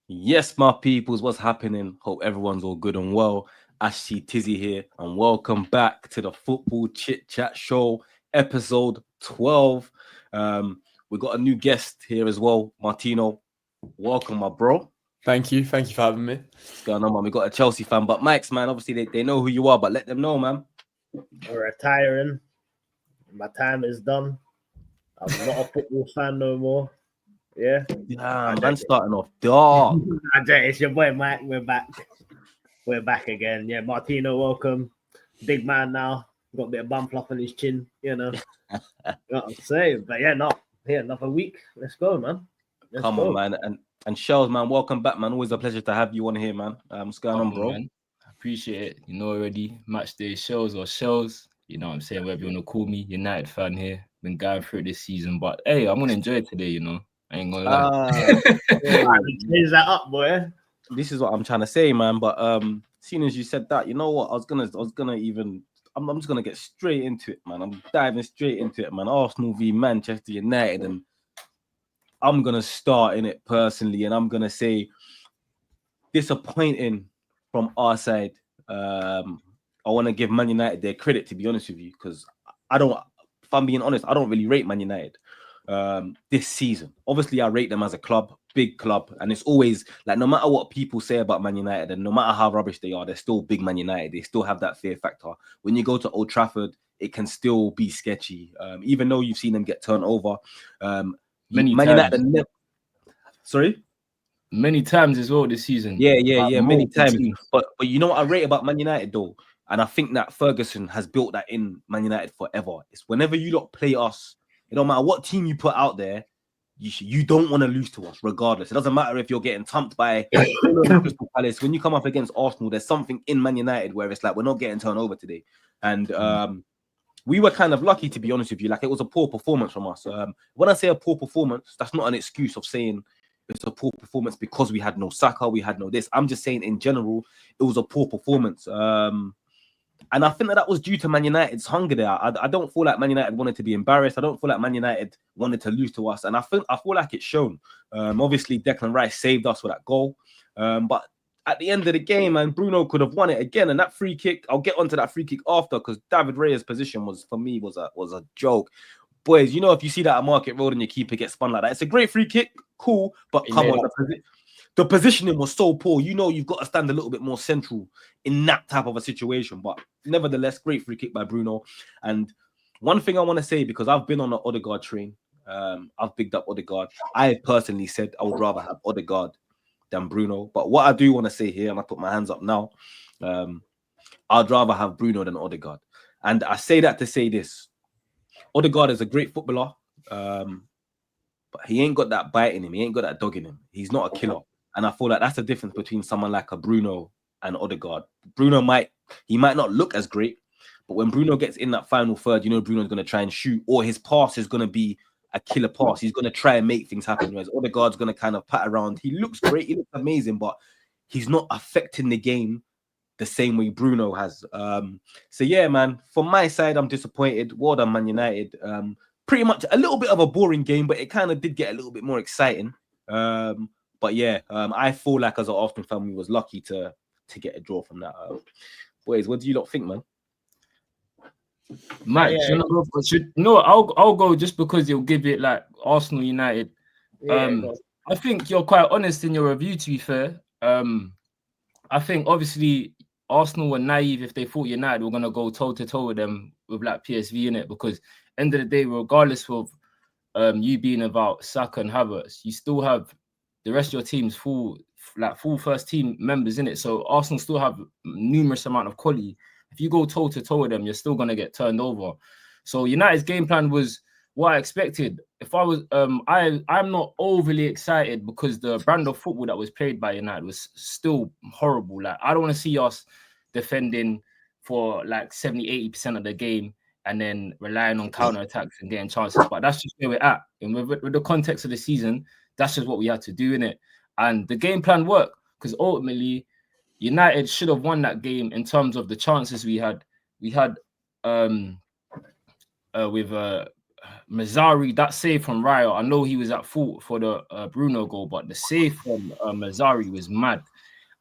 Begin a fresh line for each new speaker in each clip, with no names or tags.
Yes, my peoples, what's happening? Hope everyone's all good and well. Ashctizzy here, and welcome back to the Football Chit Chat Show, episode 12. We got a new guest here as well, Martino. Welcome, my bro.
Thank you for having me.
What's going on, man? We got a Chelsea fan, but Mike's, man, obviously they know who you are, but let them know, man.
I'm retiring. My time is done. I'm not a football fan no more. Yeah.
Man, starting off dark.
It's your boy Mike. We're back. We're back again. Yeah, Martino, welcome. Big man now. Got a bit of bum fluff on his chin, you know. You know what I'm saying? But yeah, another week. Let's go, man.
Come on, man. And Shells, man, welcome back, man. Always a pleasure to have you on here, man. What's going on, bro?
Man. I appreciate it. You know already, match day shells or shells. You know what I'm saying? Whatever you want to call me, United fan here. Been going through it this season, but hey, I'm gonna enjoy it today. You know, I ain't gonna lie.
Change that up, boy.
This is what I'm trying to say, man. But seeing as you said that, you know what? I'm just gonna get straight into it, man. I'm diving straight into it, man. Arsenal v Manchester United, and I'm gonna start in it personally, and I'm gonna say disappointing from our side. I want to give Man United their credit, to be honest with you, because if I'm being honest, I don't really rate Man United this season. Obviously, I rate them as a club, big club, and it's always like no matter what people say about Man United and no matter how rubbish they are, they're still big Man United. They still have that fear factor. When you go to Old Trafford, it can still be sketchy, even though you've seen them get turned over.
Many times as well this season.
Yeah, many times. But you know what I rate about Man United though, and I think that Ferguson has built that in Man United forever. It's whenever you lot play us, it don't matter what team you put out there, you don't want to lose to us, regardless. It doesn't matter if you're getting thumped by Crystal Palace. When you come up against Arsenal, there's something in Man United where it's like we're not getting turned over today, and we were kind of lucky, to be honest with you. Like, it was a poor performance from us. When I say a poor performance, that's not an excuse of saying it's a poor performance because we had no Saka, we had no this. I'm just saying in general, it was a poor performance. And I think that was due to Man United's hunger there. I don't feel like Man United wanted to be embarrassed. I don't feel like Man United wanted to lose to us. And I feel like it's shown. Obviously, Declan Rice saved us for that goal. But at the end of the game, man, Bruno could have won it again. And that free kick, I'll get onto that free kick after, because David Raya's position was a joke. Boys, you know, if you see that at Market Road and your keeper gets spun like that, it's a great free kick, cool, but come on, the positioning was so poor. You know, you've got to stand a little bit more central in that type of a situation. But nevertheless, great free kick by Bruno. And one thing I want to say, because I've been on the Odegaard train, I've bigged up Odegaard. I personally said I would rather have Odegaard than Bruno. But what I do want to say here, and I put my hands up now, I'd rather have Bruno than Odegaard. And I say that to say this. Odegaard is a great footballer, but he ain't got that bite in him. He ain't got that dog in him. He's not a killer. And I feel like that's the difference between someone like a Bruno and Odegaard. Bruno might not look as great, but when Bruno gets in that final third, you know Bruno's going to try and shoot, or his pass is going to be a killer pass. He's going to try and make things happen, whereas Odegaard's going to kind of pat around. He looks great. He looks amazing, but he's not affecting the game the same way Bruno has. So yeah, man, from my side, I'm disappointed. Well done, Man United. Pretty much a little bit of a boring game, but it kind of did get a little bit more exciting. But yeah, I feel like as an Arsenal fan, we was lucky to get a draw from that. Boys, what do you lot think, man?
Mike, I'll go just because you'll give it like Arsenal United. I think you're quite honest in your review, to be fair. I think obviously Arsenal were naive if they thought United were going to go toe-to-toe with them with like PSV in it, because end of the day, regardless of you being about Saka and Havertz, you still have the rest of your team's full first team members in it. So Arsenal still have numerous amount of quality. If you go toe-to-toe with them, you're still going to get turned over. So United's game plan was what I expected. If I was, I'm not overly excited because the brand of football that was played by United was still horrible. Like, I don't want to see us defending for like 70-80% of the game and then relying on counter-attacks and getting chances. But that's just where we're at. And with the context of the season, that's just what we had to do in it. And the game plan worked, because ultimately United should have won that game in terms of the chances we had. We had with Mazzari, that save from Raya, I know he was at fault for the Bruno goal, but the save from Mazzari was mad.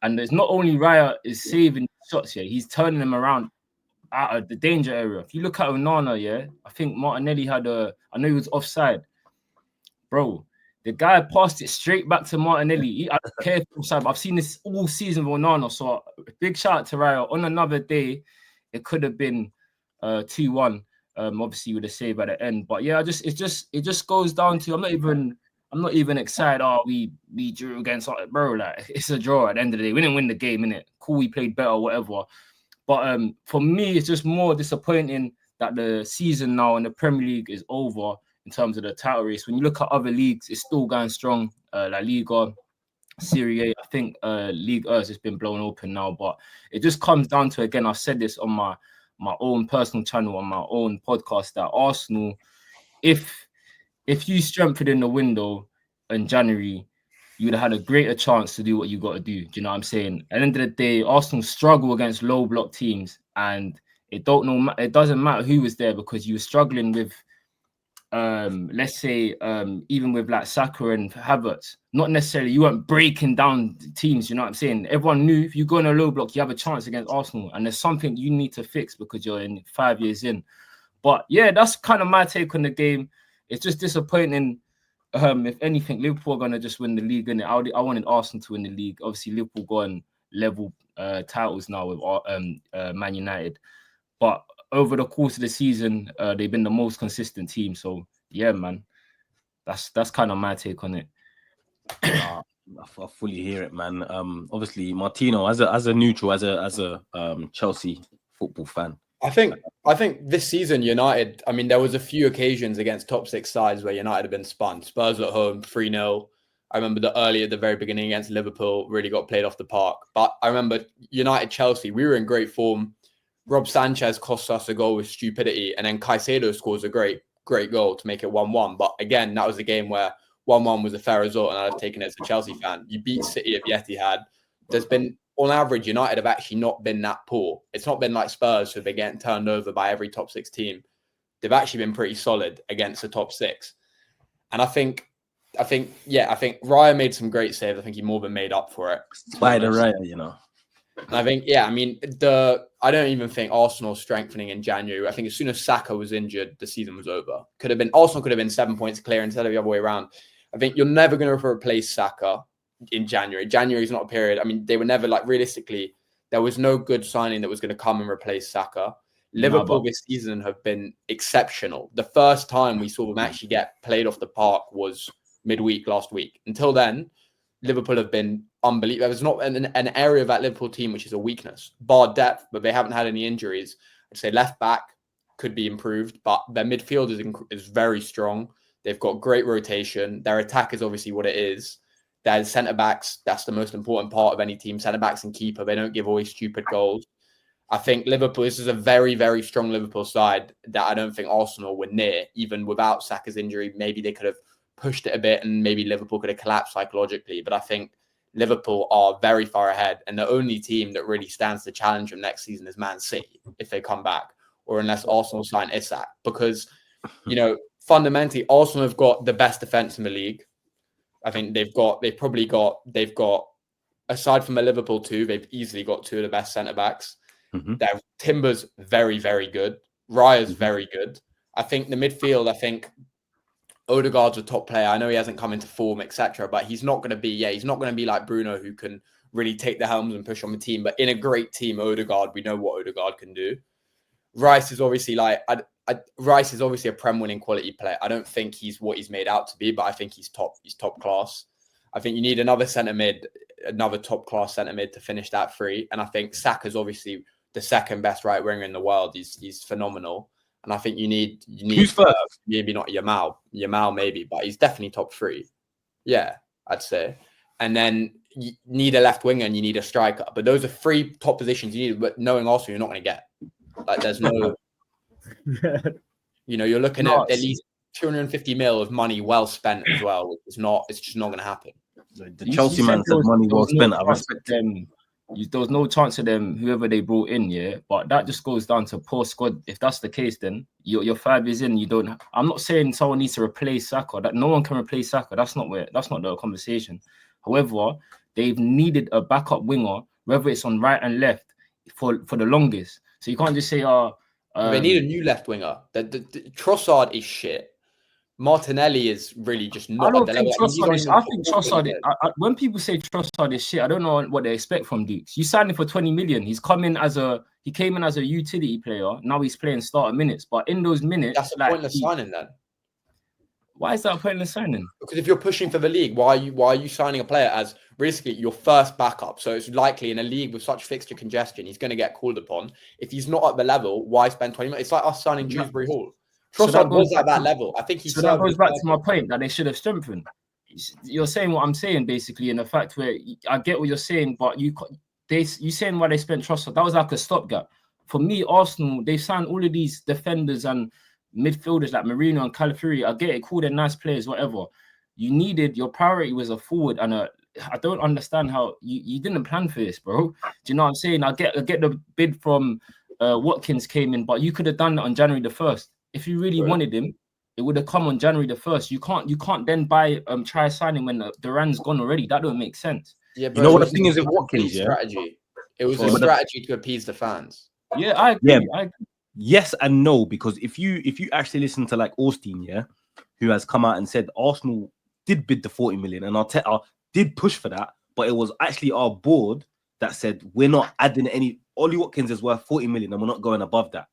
And there's not only Raya is saving shots here, he's turning them around out of the danger area. If you look at Onana, yeah, I think Martinelli I know he was offside. Bro, the guy passed it straight back to Martinelli. I don't care if offside, but I've seen this all season with Onana. So big shout out to Raya. On another day, it could have been 2-1. Obviously with a save at the end. But yeah, it just goes down to I'm not even excited. Oh, we drew against bro. Like it's a draw at the end of the day. We didn't win the game, innit? Cool, we played better, whatever. But for me, it's just more disappointing that the season now in the Premier League is over in terms of the title race. When you look at other leagues, it's still going strong. La Liga, Serie A, I think League has just been blown open now. But it just comes down to, again, I've said this on my own personal channel, on my own podcast, that Arsenal, if you strengthened in the window in January, you would have had a greater chance to do what you got to do. Do you know what I'm saying? At the end of the day, Arsenal struggle against low block teams, and it doesn't matter who was there, because you were struggling with, let's say, even with like Saka and Havertz. Not necessarily, you weren't breaking down teams. You know what I'm saying? Everyone knew if you go in a low block, you have a chance against Arsenal, and there's something you need to fix because you're in 5 years in. But yeah, that's kind of my take on the game. It's just disappointing. If anything, Liverpool are going to just win the league. And I wanted Arsenal to win the league. Obviously, Liverpool go and level titles now with Man United. But over the course of the season, they've been the most consistent team. So, yeah, man, that's kind of my take on it.
I fully hear it, man. Obviously, Martino, as a neutral, as a Chelsea football fan,
I think this season United, I mean, there was a few occasions against top six sides where United have been spun. Spurs at home, 3-0. I remember at the very beginning against Liverpool, really got played off the park. But I remember United-Chelsea, we were in great form. Rob Sanchez cost us a goal with stupidity, and then Caicedo scores a great goal to make it 1-1. But again, that was a game where 1-1 was a fair result, and I'd have taken it as a Chelsea fan. You beat City at the Etihad. There's been, on average, United have actually not been that poor. It's not been like Spurs, who have been getting turned over by every top six team. They've actually been pretty solid against the top six. And I think Raya made some great saves. I think he more than made up for it.
Spider Raya, you know.
And I think, I mean, I don't even think Arsenal strengthening in January. I think as soon as Saka was injured, the season was over. Arsenal could have been 7 points clear instead of the other way around. I think you're never going to replace Saka in January. January is not a period. I mean, they were never, like, realistically, there was no good signing that was going to come and replace Saka. Liverpool this season have been exceptional. The first time we saw them actually get played off the park was midweek last week. Until then, Liverpool have been unbelievable. There's not an area of that Liverpool team which is a weakness, bar depth, but they haven't had any injuries. I'd say left back could be improved, but their midfield is very strong. They've got great rotation. Their attack is obviously what it is. Their centre-backs, that's the most important part of any team. Centre-backs and keeper, they don't give away stupid goals. I think Liverpool, this is a very, very strong Liverpool side that I don't think Arsenal were near. Even without Saka's injury, maybe they could have pushed it a bit and maybe Liverpool could have collapsed psychologically. But I think Liverpool are very far ahead. And the only team that really stands to challenge them next season is Man City, if they come back, or unless Arsenal sign Isak. Because, you know, fundamentally, Arsenal have got the best defence in the league. I think they've got, aside from a Liverpool 2, they've easily got two of the best centre-backs.
Mm-hmm.
Their Timber's very, very good. Raya's very good. I think the midfield, Odegaard's a top player. I know he hasn't come into form, etc., but he's not going to be like Bruno, who can really take the helms and push on the team. But in a great team, Odegaard, we know what Odegaard can do. Rice is obviously Rice is obviously a Prem winning quality player. I don't think he's what he's made out to be, but I think he's top class. I think you need another top class centre mid to finish that free. And I think Saka's obviously the second best right winger in the world. He's phenomenal. And I think you need
who's first?
Maybe not Yamal maybe, but he's definitely top 3. Yeah, I'd say. And then you need a left winger and you need a striker. But those are 3 top positions you need. But knowing Arsenal, you're not going to get. Like, there's no, you're looking at least 250 mil of money well spent as well. It's just not going to happen.
The Chelsea man said money well spent. I respect
them There was no chance of them, whoever they brought in, yeah. But that just goes down to poor squad. If that's the case, then you're 5 years in. You don't. I'm not saying someone needs to replace Saka. That no one can replace Saka. That's not the conversation. However, they've needed a backup winger, whether it's on right and left, for the longest. So you can't just say,
they need a new left winger. The Trossard is shit. Martinelli is really just not.
I don't think Trossard is. I think Trossard. When people say Trossard is shit, I don't know what they expect from Dukes. You signed him for 20 million. He came in as a utility player. Now he's playing starter minutes. But in those minutes,
that's a pointless signing then.
Why is that a pointless signing?
Because if you're pushing for the league, why are you signing a player as basically your first backup? So it's likely in a league with such fixture congestion, he's going to get called upon. If he's not at the level, why spend 20 minutes? It's like us signing Dewsbury Hall. Trossard was at that level. I think he.
So that goes back to my point that they should have strengthened. You're saying what I'm saying basically, in the fact where I get what you're saying, but you saying why they spent Trossard. That was like a stopgap. For me, Arsenal, they signed all of these defenders and midfielders like Marino and Calafiori. I get it, cool, they're nice players, whatever. Your priority was a forward, and I don't understand how you didn't plan for this, bro. Do you know what I'm saying? I get the bid from Watkins came in, but you could have done that on January the 1st. If you really wanted him, it would have come on January the 1st. You can't then try signing when Duran's gone already. That don't make sense.
Yeah,
you know what the thing is with Watkins,
strategy. It was a strategy to appease the fans.
Yeah, I agree.
Yeah. I agree. Yes and no, because if you actually listen to like Austin, yeah, who has come out and said Arsenal did bid the 40 million and Arteta did push for that, but it was actually our board that said we're not adding any. Ollie Watkins is worth 40 million and we're not going above that.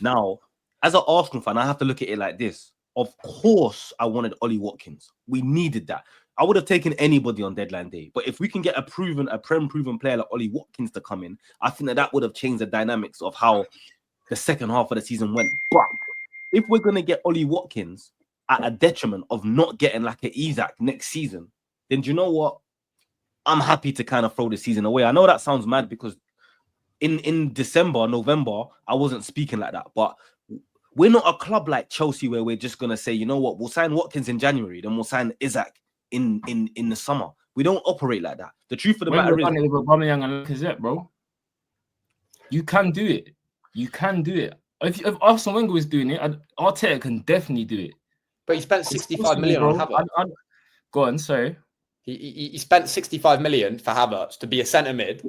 Now, as an Arsenal fan, I have to look at it like this. Of course, I wanted Ollie Watkins. We needed that. I would have taken anybody on deadline day. But if we can get a Prem-proven player like Ollie Watkins to come in, I think that would have changed the dynamics of how the second half of the season went. But if we're going to get Ollie Watkins at a detriment of not getting like an Isaac next season, then do you know what? I'm happy to kind of throw the season away. I know that sounds mad because in December, November, I wasn't speaking like that. But we're not a club like Chelsea where we're just going to say, you know what, we'll sign Watkins in January, then we'll sign Isaac in the summer. We don't operate like that. The truth of the matter is...
with Aubameyang and Lacazette, bro. You can do it. You can do it. If Arsene Wenger was doing it, Arteta can definitely do it.
But he spent 65 million on Havertz.
Go on, sorry.
He spent 65 million for Havertz to be a centre mid.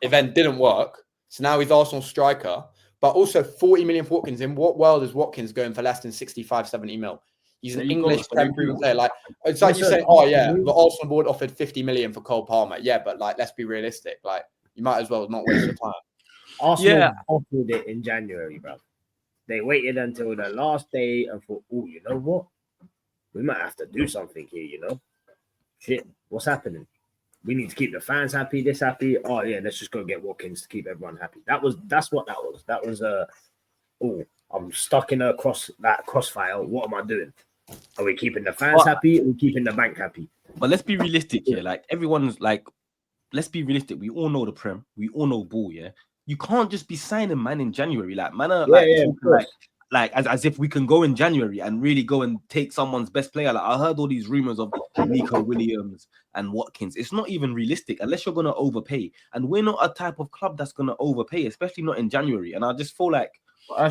It then didn't work. So now he's Arsenal's striker. But also 40 million for Watkins. In what world is Watkins going for less than 65, 70 mil? He's an English Prem-proven player. Like, it's like you say, oh yeah, the Arsenal board offered 50 million for Cole Palmer. Yeah, but like, let's be realistic. Like, you might as well not waste your time.
Arsenal offered it in January, bro. They waited until the last day and thought, oh, you know what? We might have to do something here, you know? Shit, what's happening? We need to keep the fans happy, this happy. Oh, yeah, let's just go get Watkins to keep everyone happy. That's what that was. That was I'm stuck in that crossfire. What am I doing? Are we keeping the fans happy? Are we keeping the bank happy?
But let's be realistic here. Like, everyone's like, let's be realistic. We all know the Prem. We all know ball, yeah? You can't just be signing man in January. Like, man, like as if we can go in January and really go and take someone's best player. Like, I heard all these rumors of Nico Williams and Watkins. It's not even realistic unless you're going to overpay. And we're not a type of club that's going to overpay, especially not in January. And I just feel like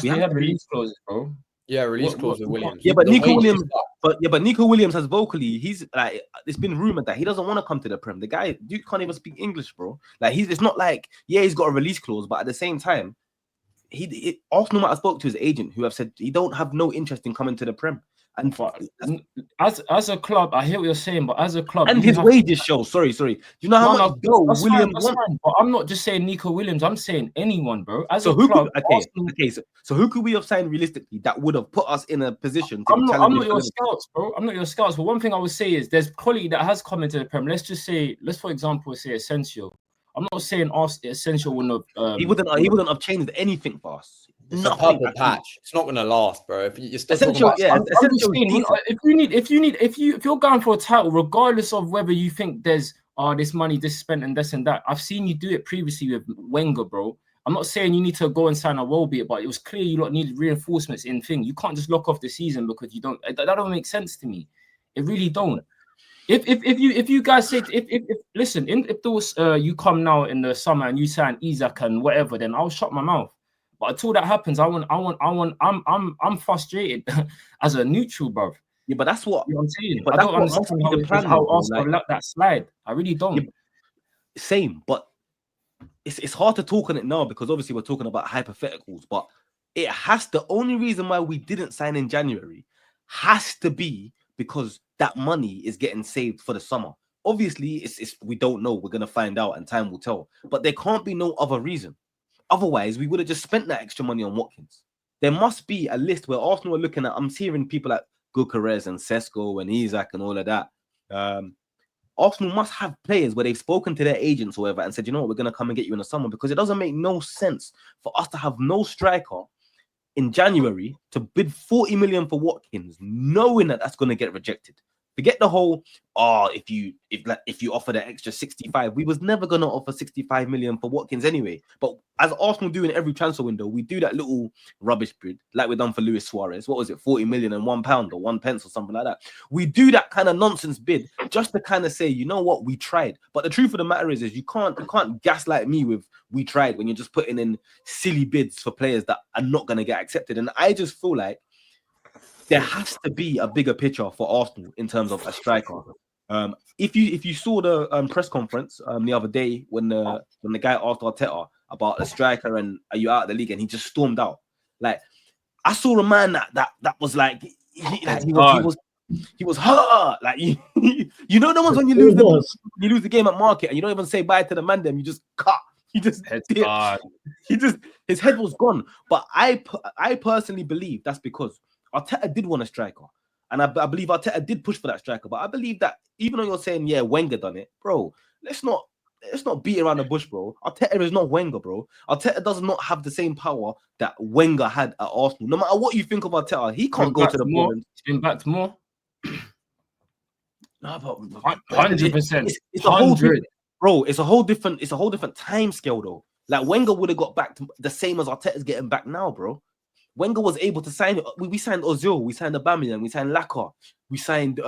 we have release clauses, bro.
Yeah, release clause with Williams.
Yeah, but Nico Williams has vocally. He's like, it's been rumored that he doesn't want to come to the Prem. The guy, dude, can't even speak English, bro. Like, it's not like, yeah, he's got a release clause, but at the same time, Arsenal might have spoke to his agent, who have said he don't have no interest in coming to the Prem. And
as a club, I hear what you're saying, but as a club,
and his wages show. Sorry. Do you know how much Williams wants?
But I'm not just saying Nico Williams. I'm saying anyone, bro. So
who could we have signed realistically that would have put us in a position?
I'm not your scouts, bro. I'm not your scouts. But one thing I would say is there's quality that has come into the Prem. Let's for example say Asensio. I'm not saying Asensio wouldn't have.
He wouldn't have changed anything for us.
It's a purple patch. It's not going to last, bro. If you're still
if you're going for a title, regardless of whether you think there's this money this spent and this and that, I've seen you do it previously with Wenger, bro. I'm not saying you need to go and sign a Welbeck, but it was clear you lot needed reinforcements in thing. You can't just lock off the season because you don't. That don't make sense to me. It really don't. If you guys say if listen, if there was you come now in the summer and you sign Isaac and whatever, then I'll shut my mouth. But until that happens, I'm frustrated as a neutral, bro.
Yeah, but that's what,
you know what I'm saying.
but
I
that's
don't
what
understand
must be the plan,
how
though, bro.
Arsenal let that slide. I really don't.
Yeah, same, but it's hard to talk on it now because obviously we're talking about hypotheticals. But it has, the only reason why we didn't sign in January has to be because that money is getting saved for the summer. Obviously, it's we don't know. We're gonna find out, and time will tell. But there can't be no other reason. Otherwise, we would have just spent that extra money on Watkins. There must be a list where Arsenal are looking at. I'm hearing people like Gyökeres and Sesko and Isaac and all of that. Arsenal must have players where they've spoken to their agents or whatever and said, you know what, we're going to come and get you in the summer, because it doesn't make no sense for us to have no striker in January to bid 40 million for Watkins, knowing that that's going to get rejected. Forget the whole, if you offer the extra 65, we was never going to offer 65 million for Watkins anyway. But as Arsenal do in every transfer window, we do that little rubbish bid like we've done for Luis Suarez. What was it, 40 million and £1 or 1 pence or something like that? We do that kind of nonsense bid just to kind of say, you know what, we tried. But the truth of the matter is you can't gaslight me with we tried when you're just putting in silly bids for players that are not going to get accepted. And I just feel like there has to be a bigger picture for Arsenal in terms of a striker. If you saw the press conference the other day when the guy asked Arteta about a striker and are you out of the league, and he just stormed out. Like, I saw a man that was like he was hurt. Like you know the ones when you lose the game at market and you don't even say bye to the man, them you just cut. His head was gone. But I personally believe that's because Arteta did want a striker, and I believe Arteta did push for that striker. But I believe that even though you're saying, yeah, Wenger done it, bro, let's not beat around the bush, bro. Arteta is not Wenger, bro. Arteta does not have the same power that Wenger had at Arsenal. No matter what you think of Arteta, he can't go to the ball.
He's been backed more.
No, but
100%.
It's a whole different, bro. It's a whole different time scale, though. Like, Wenger would have got back to the same as Arteta's getting back now, bro. Wenger was able to sign. We signed Ozil, we signed Aubameyang, we signed Laka, we signed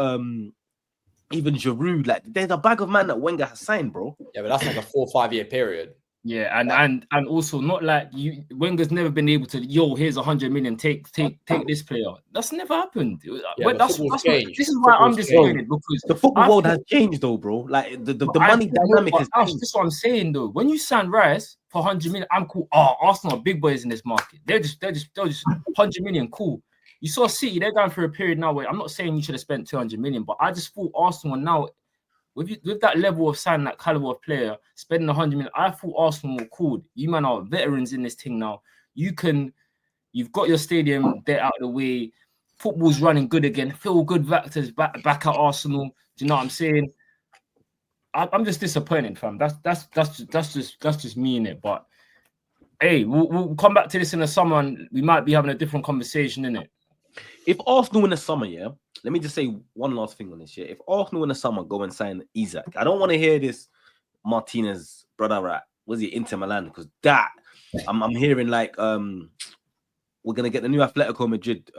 even Giroud. Like, there's a bag of man that Wenger has signed, bro.
Yeah, but that's like a 4 or 5 year period.
Yeah, and also not like Wenger's never been able to. Here's 100 million. Take this player. That's never happened.
Yeah,
this is why I'm disappointed, because
the football world has changed, though, bro. Like the money dynamic has changed.
That's what I'm saying, though. When you sign Rice for 100 million, I'm cool. Arsenal are big boys in this market. They're just 100 million, cool. You saw City, they're going through a period now where I'm not saying you should have spent 200 million, but I just thought Arsenal now, with that level of signing that caliber of player, spending 100 million, I thought Arsenal were cool. You man are veterans in this thing now. You've got your stadium there out of the way. Football's running good again. Feel good factors back at Arsenal. Do you know what I'm saying? I'm just disappointed, fam. That's just me in it. But hey, we'll come back to this in the summer, and we might be having a different conversation in it.
If Arsenal in the summer, yeah, let me just say one last thing on this. Yeah, if Arsenal in the summer go and sign Isaac, I don't want to hear this Martinez brother at was he Inter Milan, because that I'm hearing like we're gonna get the new Atletico Madrid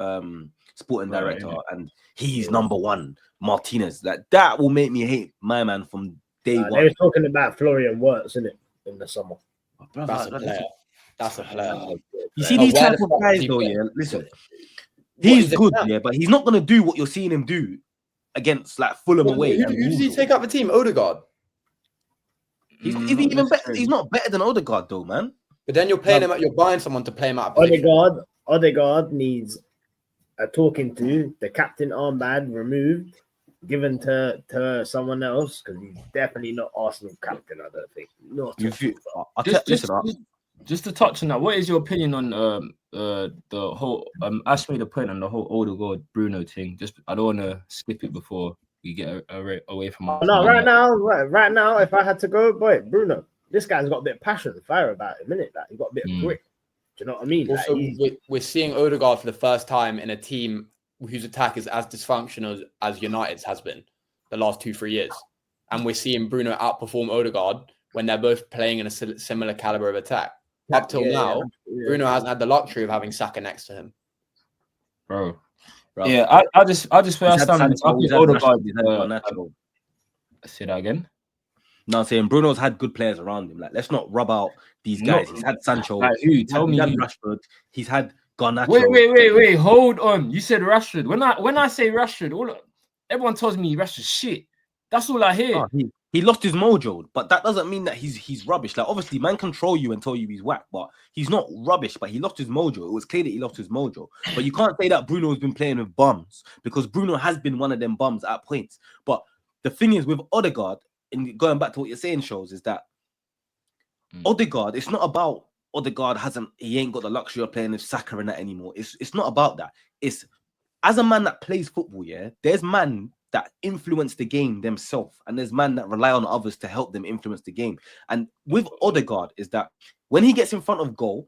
sporting director, and he's number one, Martinez. Like, that will make me hate my man from day one.
They were talking about Florian Wirtz, isn't it, in the summer?
That's a player.
You see these type of guys, though, yeah. Listen. He's good, yeah, but he's not going to do what you're seeing him do against like Fulham away.
Who did he take out the team? Odegaard.
He's even better. He's not better than Odegaard, though, man.
But then you're playing him out. You're buying someone to play him out.
Odegaard needs a talking to, the captain armband removed, given to someone else, because he's definitely not Arsenal captain. I don't think.
Just to touch on that, what is your opinion on the whole Ash made a point on the whole Odegaard Bruno thing? Just, I don't want to skip it before we get away from us.
No, right now, if I had to go, boy, Bruno, this guy's got a bit of passion and fire about him, innit? Like, he's got a bit of grit. Do you know what I mean?
Also,
like,
we're seeing Odegaard for the first time in a team whose attack is as dysfunctional as United's has been the last 2-3 years, and we're seeing Bruno outperform Odegaard when they're both playing in a similar caliber of attack. Up till now, Bruno hasn't had the luxury of having Saka next to him.
Bro. Yeah, I just feel I think Odegaard. Say that again.
No, I'm saying Bruno's had good players around him. Like, let's not rub out these guys. He's had Sancho.
Like who?
He's
Tell me
had
who.
Rashford. He's had Garnacho.
Wait. Hold on. You said Rashford. When I say Rashford, everyone tells me Rashford's shit. That's all I hear.
Oh, he lost his mojo, but that doesn't mean that he's rubbish. Like, obviously, man control you and tell you he's whack, but he's not rubbish. But he lost his mojo. It was clear that he lost his mojo. But you can't say that Bruno has been playing with bums, because Bruno has been one of them bums at points. But the thing is with Odegaard, and going back to what you're saying, shows is that Odegaard, it's not about Odegaard he ain't got the luxury of playing with Saka and that anymore. It's not about that. It's as a man that plays football, yeah, there's man that influence the game themselves, and there's man that rely on others to help them influence the game. And with Odegaard is that when he gets in front of goal,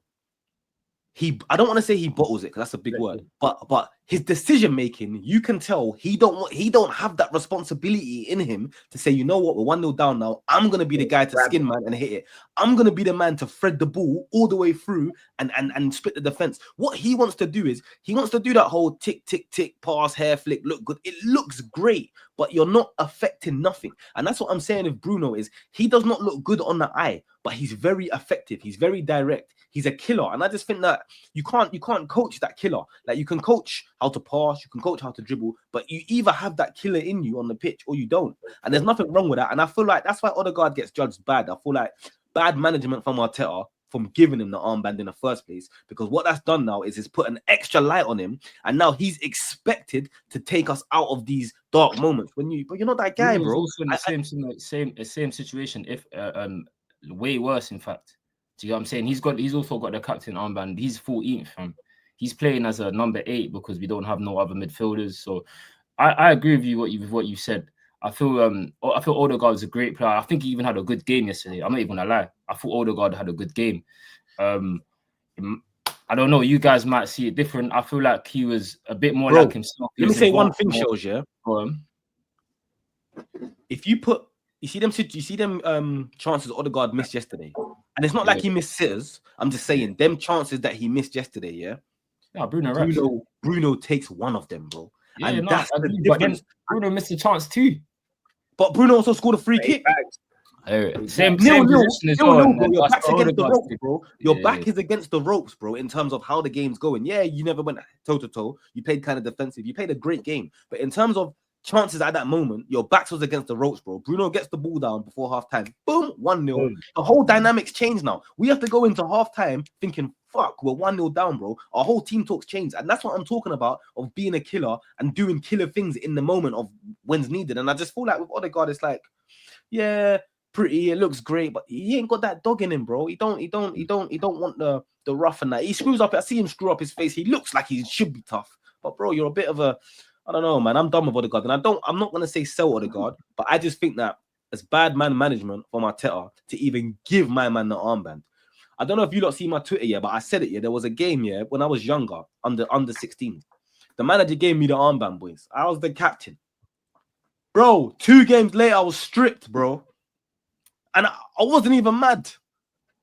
I don't want to say he bottles it, because that's a big word, but his decision making, you can tell he don't have that responsibility in him to say, you know what, we're 1-0 down now, I'm gonna be the guy to skin man and hit it. I'm gonna be the man to thread the ball all the way through and split the defense. What he wants to do is he wants to do that whole tick pass, hair flick, look good. It looks great, but you're not affecting nothing. And that's what I'm saying with Bruno, is he does not look good on the eye, but he's very effective. He's very direct. He's a killer. And I just think that you can't coach that killer. Like, you can coach how to pass, you can coach how to dribble, but you either have that killer in you on the pitch or you don't. And there's nothing wrong with that. And I feel like that's why Odegaard gets judged bad. I feel like bad management from Arteta from giving him the armband in the first place, because what that's done now is it's put an extra light on him, and now he's expected to take us out of these dark moments. But you're not that guy, bro.
Also in the same situation, if way worse, in fact. Do you know what I'm saying? He's also got the captain armband. He's 14th, fam. He's playing as a number 8 because we don't have no other midfielders. So I agree with you with what you said. I feel Odegaard is a great player. I think he even had a good game yesterday. I'm not even gonna lie. I thought Odegaard had a good game. I don't know. You guys might see it different. I feel like he was a bit more like himself.
Let me say one thing, shows, yeah. If you see them chances Odegaard missed yesterday, and it's not like he missed sitters. I'm just saying them chances that he missed yesterday, yeah.
Yeah,
Bruno takes one of them, bro.
Yeah,
and that's the difference.
But then Bruno missed a chance too.
But Bruno also scored a free kick.
Same position as well.
Bro. Your back's against the ropes, bro. Your back is against the ropes, bro, in terms of how the game's going. Yeah, you never went toe-to-toe. You played kind of defensive. You played a great game. But in terms of chances at that moment, your back was against the ropes, bro. Bruno gets the ball down before half-time. Boom, 1-0. The whole dynamics change now. We have to go into half-time thinking, fuck, we're 1-0 down, bro. Our whole team talks change. And that's what I'm talking about, of being a killer and doing killer things in the moment of when's needed. And I just feel like with Odegaard, it's like, yeah, pretty, it looks great, but he ain't got that dog in him, bro. He don't want the rough and that. He screws up. I see him screw up his face. He looks like he should be tough. But bro, you're a bit of a, I don't know, man. I'm done with Odegaard. And I'm not gonna say sell Odegaard, but I just think that it's bad man management from Arteta to even give my man the armband. I don't know if you lot see my Twitter yet, but I said it, yeah. There was a game, yeah, when I was younger, under 16. The manager gave me the armband, boys. I was the captain. Bro, 2 games later, I was stripped, bro. And I wasn't even mad.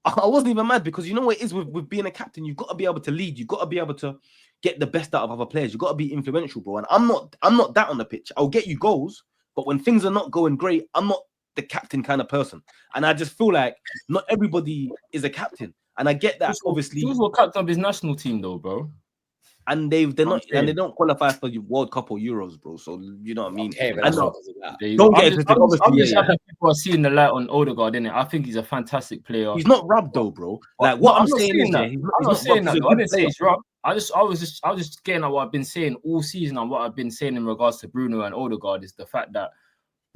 I wasn't even mad, because you know what it is with being a captain, you've got to be able to lead. You've got to be able to get the best out of other players. You've got to be influential, bro. And I'm not that on the pitch. I'll get you goals, but when things are not going great, I'm not the captain kind of person. And I just feel like not everybody is a captain. And I get that, obviously.
He was captain of his national team, though, bro.
And they don't qualify for the World Cup or Euros, bro. So you know what I mean.
Okay, but
don't get it. Obviously,
people are seeing the light on Odegaard, innit? I think he's a fantastic player.
He's not rubbed though, bro. Like what I'm saying is,
I'm not saying that. I didn't say he's rubbed. I was just getting at what I've been saying all season, and what I've been saying in regards to Bruno and Odegaard is the fact that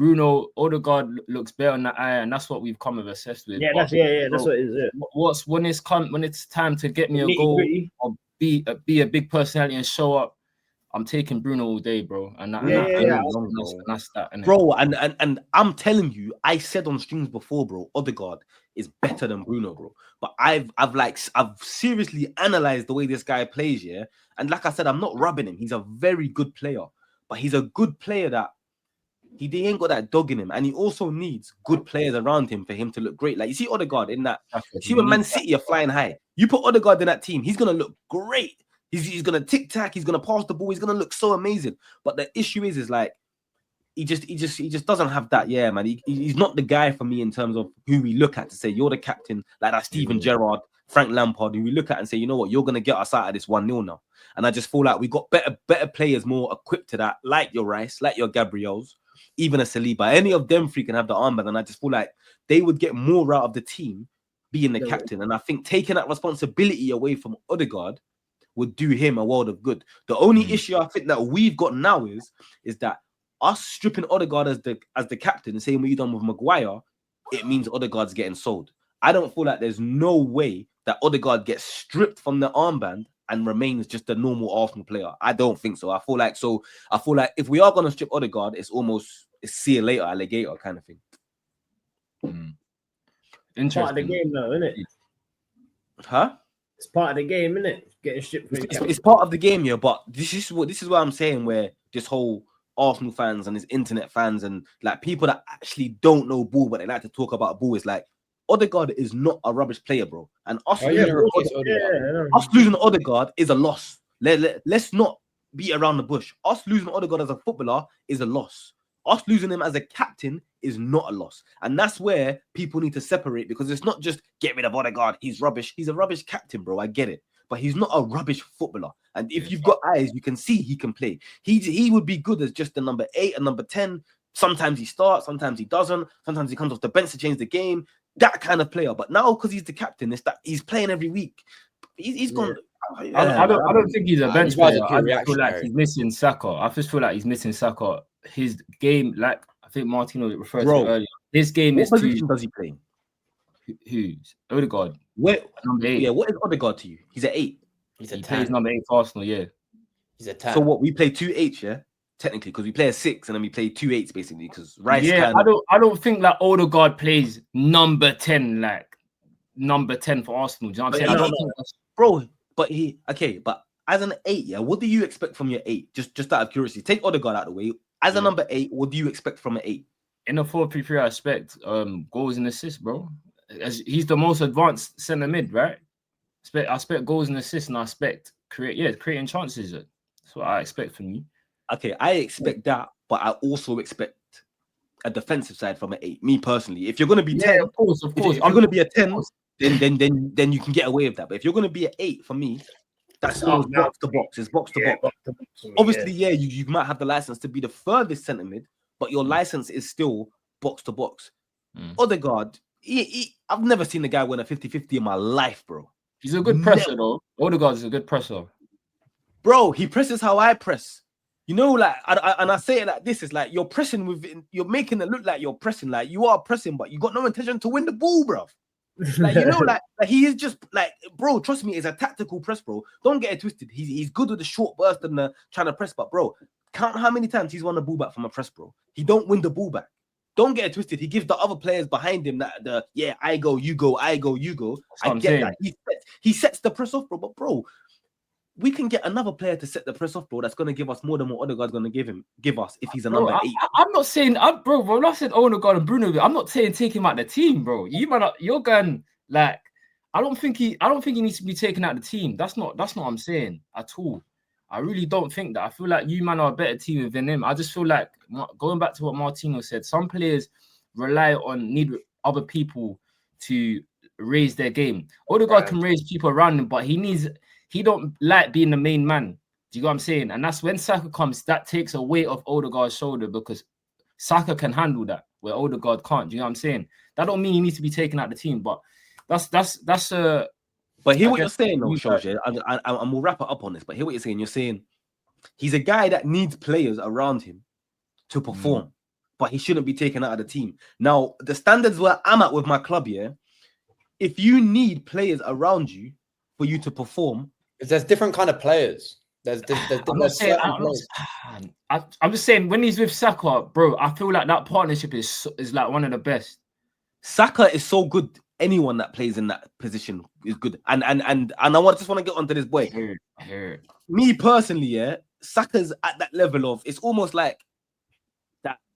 Odegaard looks better on the eye, and that's what we've come obsessed with.
Yeah, that's what it is. Yeah.
When it's time to get me a goal or be a big personality and show up, I'm taking Bruno all day, bro. And that's that.
Bro, and I'm telling you, I said on streams before, bro, Odegaard is better than Bruno, bro. But I've seriously analyzed the way this guy plays, yeah. And like I said, I'm not rubbing him. He's a very good player, but he's a good player that he ain't got that dog in him, and he also needs good players around him for him to look great. Like you see Odegaard in that. See when Man City are flying high, you put Odegaard in that team, he's gonna look great. He's gonna tic tac. He's gonna pass the ball. He's gonna look so amazing. But the issue is like he just doesn't have that. Yeah, man. He's not the guy for me in terms of who we look at to say you're the captain, like that Steven Gerrard, Frank Lampard, who we look at and say, you know what, you're gonna get us out of this 1-0 now. And I just feel like we got better players, more equipped to that, like your Rice, like your Gabriels, even a Saliba. Any of them three can have the armband, and I just feel like they would get more out of the team being the captain. And I think taking that responsibility away from Odegaard would do him a world of good. The only issue I think that we've got now is that us stripping Odegaard as the captain, the same way you done with Maguire, it means Odegaard's getting sold. I don't feel like there's no way that Odegaard gets stripped from the armband and remains just a normal Arsenal player. I don't think so. I feel like if we are gonna strip Odegaard, it's see you later, alligator kind of thing.
Interesting. Part of the game, though, isn't it?
Huh?
It's part of the game, isn't it? Getting stripped.
It's part of the game, yeah. But this is what I'm saying. Where this whole Arsenal fans and this internet fans and like people that actually don't know ball, but they like to talk about ball, is like Odegaard is not a rubbish player, bro. And us losing Odegaard is a loss. Let's not beat around the bush. Us losing Odegaard as a footballer is a loss. Us losing him as a captain is not a loss. And that's where people need to separate, because it's not just get rid of Odegaard, he's rubbish. He's a rubbish captain, bro. I get it. But he's not a rubbish footballer. And if you've got eyes, you can see he can play. He would be good as just the number 8 and number 10. Sometimes he starts, sometimes he doesn't. Sometimes he comes off the bench to change the game. That kind of player. But now, because he's the captain, it's that he's playing every week. He's gone.
I don't think he's a bench player. I just feel like he's missing Saka. I just feel like he's missing Saka. His game, like I think Martino referred to earlier, his game is
too. What does he play?
Who's Odegaard?
Number 8. Yeah, what is Odegaard to you? He's an 8.
He plays number 8 for Arsenal. Yeah,
he's a 10.
So what? We play 2 8s, yeah. Technically, because we play a 6 and then we play 2 8s basically. Because Rice.
Yeah, I don't think that Odegaard plays number 10, like number 10 for Arsenal. Do you know what I'm saying? I don't think that's...
Bro. But as an 8, yeah, what do you expect from your 8? Just out of curiosity, take Odegaard out of the way. As a number 8, what do you expect from an 8?
In a 4-3-3, I expect goals and assists, bro. As he's the most advanced centre mid, right? I expect goals and assists, and I expect creating chances. That's what I expect from you.
Okay, I expect that, but I also expect a defensive side from an 8. Me personally, if you're going to be 10,
of course.
If you're going to be a 10, then you can get away with that. But if you're going to be an 8 for me, that's box to box. It's box to box. Obviously, you might have the license to be the furthest centre mid, but your license is still box to box. Odegaard, I've never seen a guy win a 50-50 in my life, bro.
He's a good presser, though. Odegaard is a good presser.
Bro, he presses how I press. You know, like, and I say it like this, is like you're pressing you're making it look like you're pressing, like you are pressing, but you got no intention to win the ball, bro. Like, you know, like he is just like, bro, trust me, it's a tactical press, bro. Don't get it twisted. He's good with the short burst and the trying to press, but bro, count how many times he's won the ball back from a press, bro. He don't win the ball back. Don't get it twisted. He gives the other players behind him that I go, you go, I go, you go. I get that. He sets the press off, bro. But bro, we can get another player to set the press off, bro. That's gonna give us more than what Odegaard's gonna give us if he's a number 8.
I'm not saying, bro. When I said Odegaard and Bruno, I'm not saying take him out the team, bro. You're going like, I don't think he needs to be taken out the team. That's not what I'm saying at all. I really don't think that. I feel like you man are a better team than him. I just feel like, going back to what Martino said, some players need other people to raise their game. Odegaard can raise people around him, but he don't like being the main man. Do you know what I'm saying? And that's when Saka comes, that takes a weight off Odegaard's shoulder, because Saka can handle that where Odegaard can't. Do you know what I'm saying? That don't mean he needs to be taken out of the team, but that's a.
But hear what you're saying, though, Shoja, and we'll wrap it up on this. But hear what you're saying. You're saying he's a guy that needs players around him to perform, but he shouldn't be taken out of the team. Now, the standards where I'm at with my club, if you need players around you for you to perform,
there's different kind of players. I'm
just saying, when he's with Saka, bro, I feel like that partnership is like one of the best.
Saka is so good. Anyone that plays in that position is good. And I just want to get onto this boy. Me personally, Saka's at that level of, it's almost like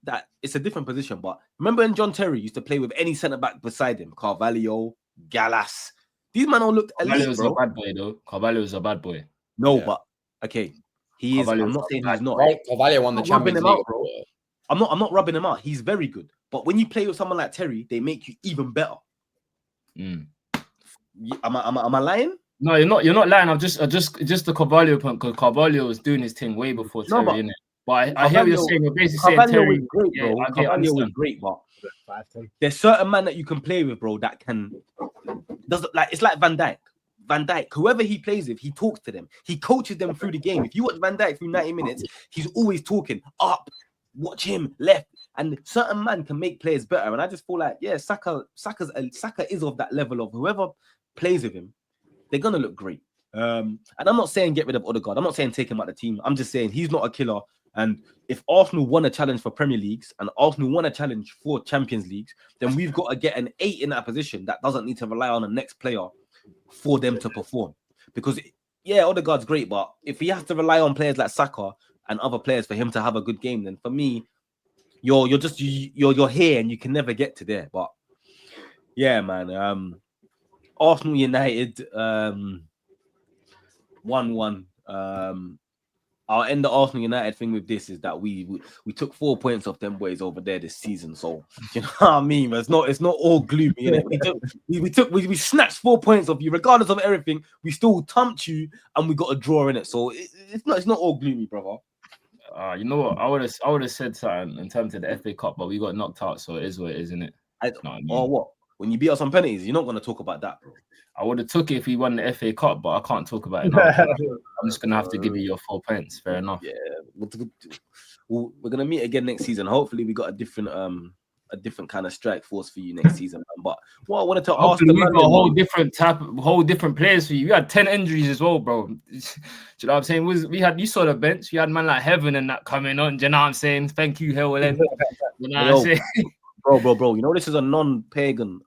that it's a different position. But remember when John Terry used to play with any centre back beside him, Carvalho, Gallas. These men all looked elite, bro.
A bad boy, though. Carvalho's a bad boy.
No, but okay, he is. I'm not saying he's not.
Carvalho won the Champions League.
I'm not rubbing him out. He's very good. But when you play with someone like Terry, they make you even better. Am I lying?
No, you're not lying. Just the Carvalho point, because Carvalho was doing his thing way before Terry, innit? But I hear what you're saying. You're basically saying Terry
is great, bro. Carvalho is great, but there's certain man that you can play with, bro, that it's like Van Dijk. Van Dijk, whoever he plays with, he talks to them. He coaches them through the game. If you watch Van Dijk through 90 minutes, he's always talking up, watch him, left. And certain man can make players better. And I just feel like, yeah, Saka is of that level of whoever plays with him, they're gonna look great. And I'm not saying get rid of Odegaard. I'm not saying take him out of the team. I'm just saying he's not a killer. And if Arsenal won a challenge for Premier Leagues and Arsenal won a challenge for Champions Leagues, then we've got to get an 8 in that position that doesn't need to rely on the next player for them to perform. Because yeah, Odegaard's great, but if he has to rely on players like Saka and other players for him to have a good game, then for me, you're here and you can never get to there. But yeah, man. Arsenal United 1-1. I'll end the Arsenal United thing with this: is that we took 4 points off them boys over there this season. So you know what I mean? It's not all gloomy, innit? We snatched 4 points off you, regardless of everything. We still thumped you, and we got a draw in it. So it's not all gloomy, brother.
You know what? I would have said something in terms of the FA Cup, but we got knocked out, so it is what it is, isn't it?
Or what? When you beat us on penalties, you're not going to talk about that, bro.
I would have took it if we won the FA Cup, but I can't talk about it now. I'm just going to have to give you your 4 points. Fair enough.
Yeah, we're going to meet again next season. Hopefully, we got a different kind of strike force for you next season. Man. But what I wanted to ask
we got a whole different players for you. We had 10 injuries as well, bro. Do you know what I'm saying? You saw the bench. You had man like Heaven and that coming on. Do you know what I'm saying? Thank you, Hell. You know what I'm saying?
Bro. You know this is a non-pagan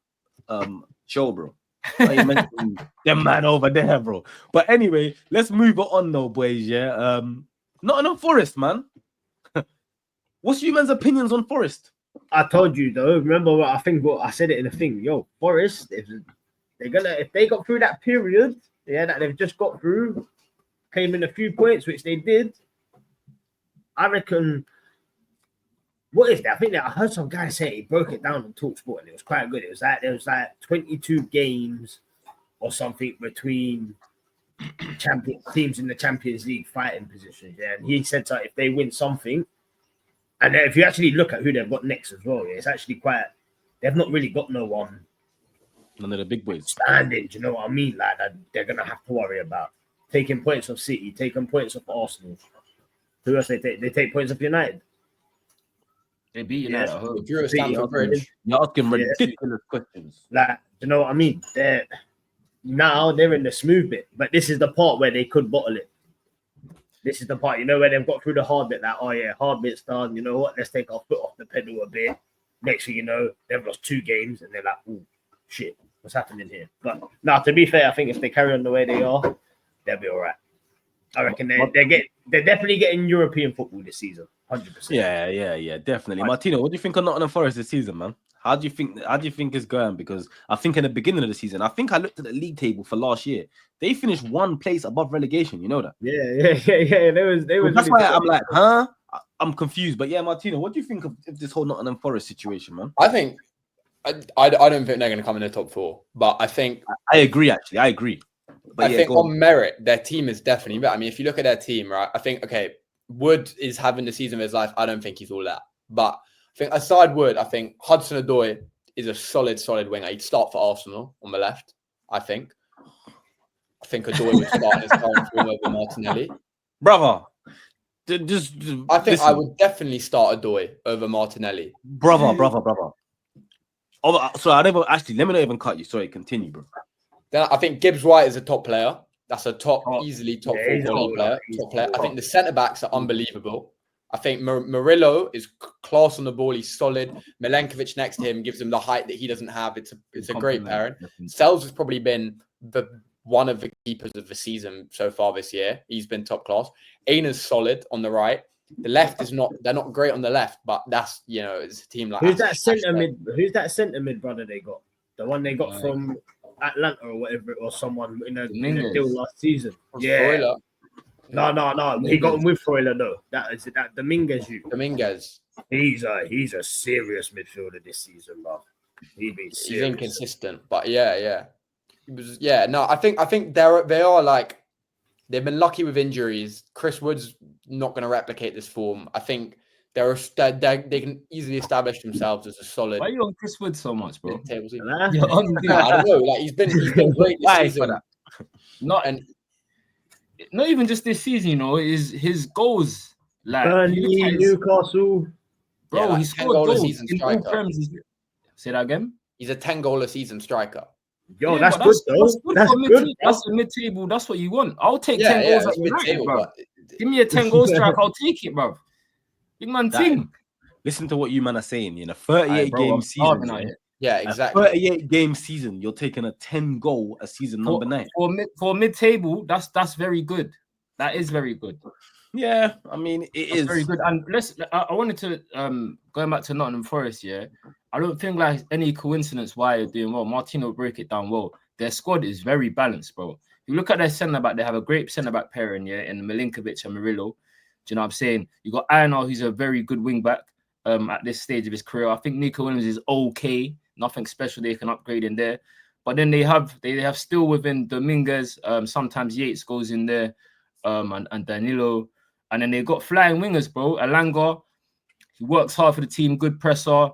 show, bro. You mentioned them man over there, bro. But anyway, let's move on though, boys. Yeah. Nottingham Forest, man. What's you man's opinions on Forest?
I told you though. Remember what I said it in the thing. Yo, Forest, if they got through that period, that they've just got through, came in a few points, which they did. I reckon. What is that? I think that I heard some guy say he broke it down on TalkSport and it was quite good. It was like 22 games or something between teams in the Champions League fighting positions. Yeah, and he said that if they win something, and if you actually look at who they've got next as well, it's actually quite. They've not really got no one.
None of the big boys
standing. Do you know what I mean? Like that, they're gonna have to worry about taking points off City, taking points off Arsenal. Who else they take? They take points off United.
They beat United.
You're asking ridiculous questions.
Like, you know what I mean? They're in the smooth bit, but this is the part where they could bottle it. This is the part, where they've got through the hard bit. Like, oh yeah, hard bit's done. You know what? Let's take our foot off the pedal a bit. Next thing you know, they've lost 2 games, and they're like, oh shit, what's happening here? But now, to be fair, I think if they carry on the way they are, they'll be all right. I reckon they're definitely getting European football this season. 100%.
Yeah, definitely. Martino, what do you think of Nottingham Forest this season, man? How do you think it's going? Because I think in the beginning of the season, I think I looked at the league table for last year. They finished 1 place above relegation. You know that?
Yeah. They was.
That's why I'm like, huh? I'm confused. But yeah, Martino, what do you think of this whole Nottingham Forest situation, man?
I think I don't think they're going to come in the top 4, but I think
I agree. Actually, I agree. But
I think on merit, their team is definitely better. I mean, if you look at their team, right? I think Wood is having the season of his life. I don't think he's all that. But I think aside Wood, I think Hudson-Odoi is a solid winger. He'd start for Arsenal on the left, I think. I think Odoi would start in his current form over Martinelli.
Brother,
I think I would definitely start Odoi over Martinelli.
Brother. Oh, sorry, let me not even cut you. Sorry, continue, bro.
Then I think Gibbs White is a top player. That's a easily top 4 quality player. Top player. I think the centre backs are unbelievable. I think Murillo is class on the ball. He's solid. Milenkovic next to him gives him the height that he doesn't have. It's a great pairing. Sells has probably been one of the keepers of the season so far this year. He's been top class. Aina's solid on the right. The left is not. They're not great on the left, but that's it's a team like.
Who's that centre mid? Who's that centre mid brother they got? The one they got from Atlanta or whatever, or someone in a deal last season. Yeah. No. He got him with Freuler though. That Dominguez. He's a serious midfielder this season, bro. He's
inconsistent, but yeah. He was, no, I think they are like, they've been lucky with injuries. Chris Wood's not going to replicate this form. I think they can easily establish themselves as a solid.
Why are you on Chris Wood so much, bro?
Nah.
I don't know. Like he's been great this season.
Not even just this season, you know, is his goals. Like
Burnley, Newcastle.
Bro,
like
he scored goals in all
striker.
Prem's. Say that again?
He's a 10-goal a season striker.
Yo, that's good though. That's good.
That's the mid-table. That's what you want. I'll take 10 goals at United, bro. Give me a 10-goal strike. I'll take it, bro. Big man thing.
Listen to what you man are saying. In a 38-game season.
Yeah, exactly.
38-game season, you're taking a 10-goal a season, number 9.
For mid-table, that's very good. That is very good.
Yeah, I mean, it's
very good. And I wanted to going back to Nottingham Forest. Yeah, I don't think like any coincidence why they're doing well. Martino break it down well. Their squad is very balanced, bro. If you look at their centre back, they have a great centre back pairing, yeah, in Milinkovic and Murillo. Do you know what I'm saying? You got Aina, who's a very good wing back at this stage of his career. I think Nico Williams is okay, nothing special they can upgrade in there. But then they have still within Dominguez. Sometimes Yates goes in there, and Danilo. And then they got flying wingers, bro. Alanga, he works hard for the team, good presser.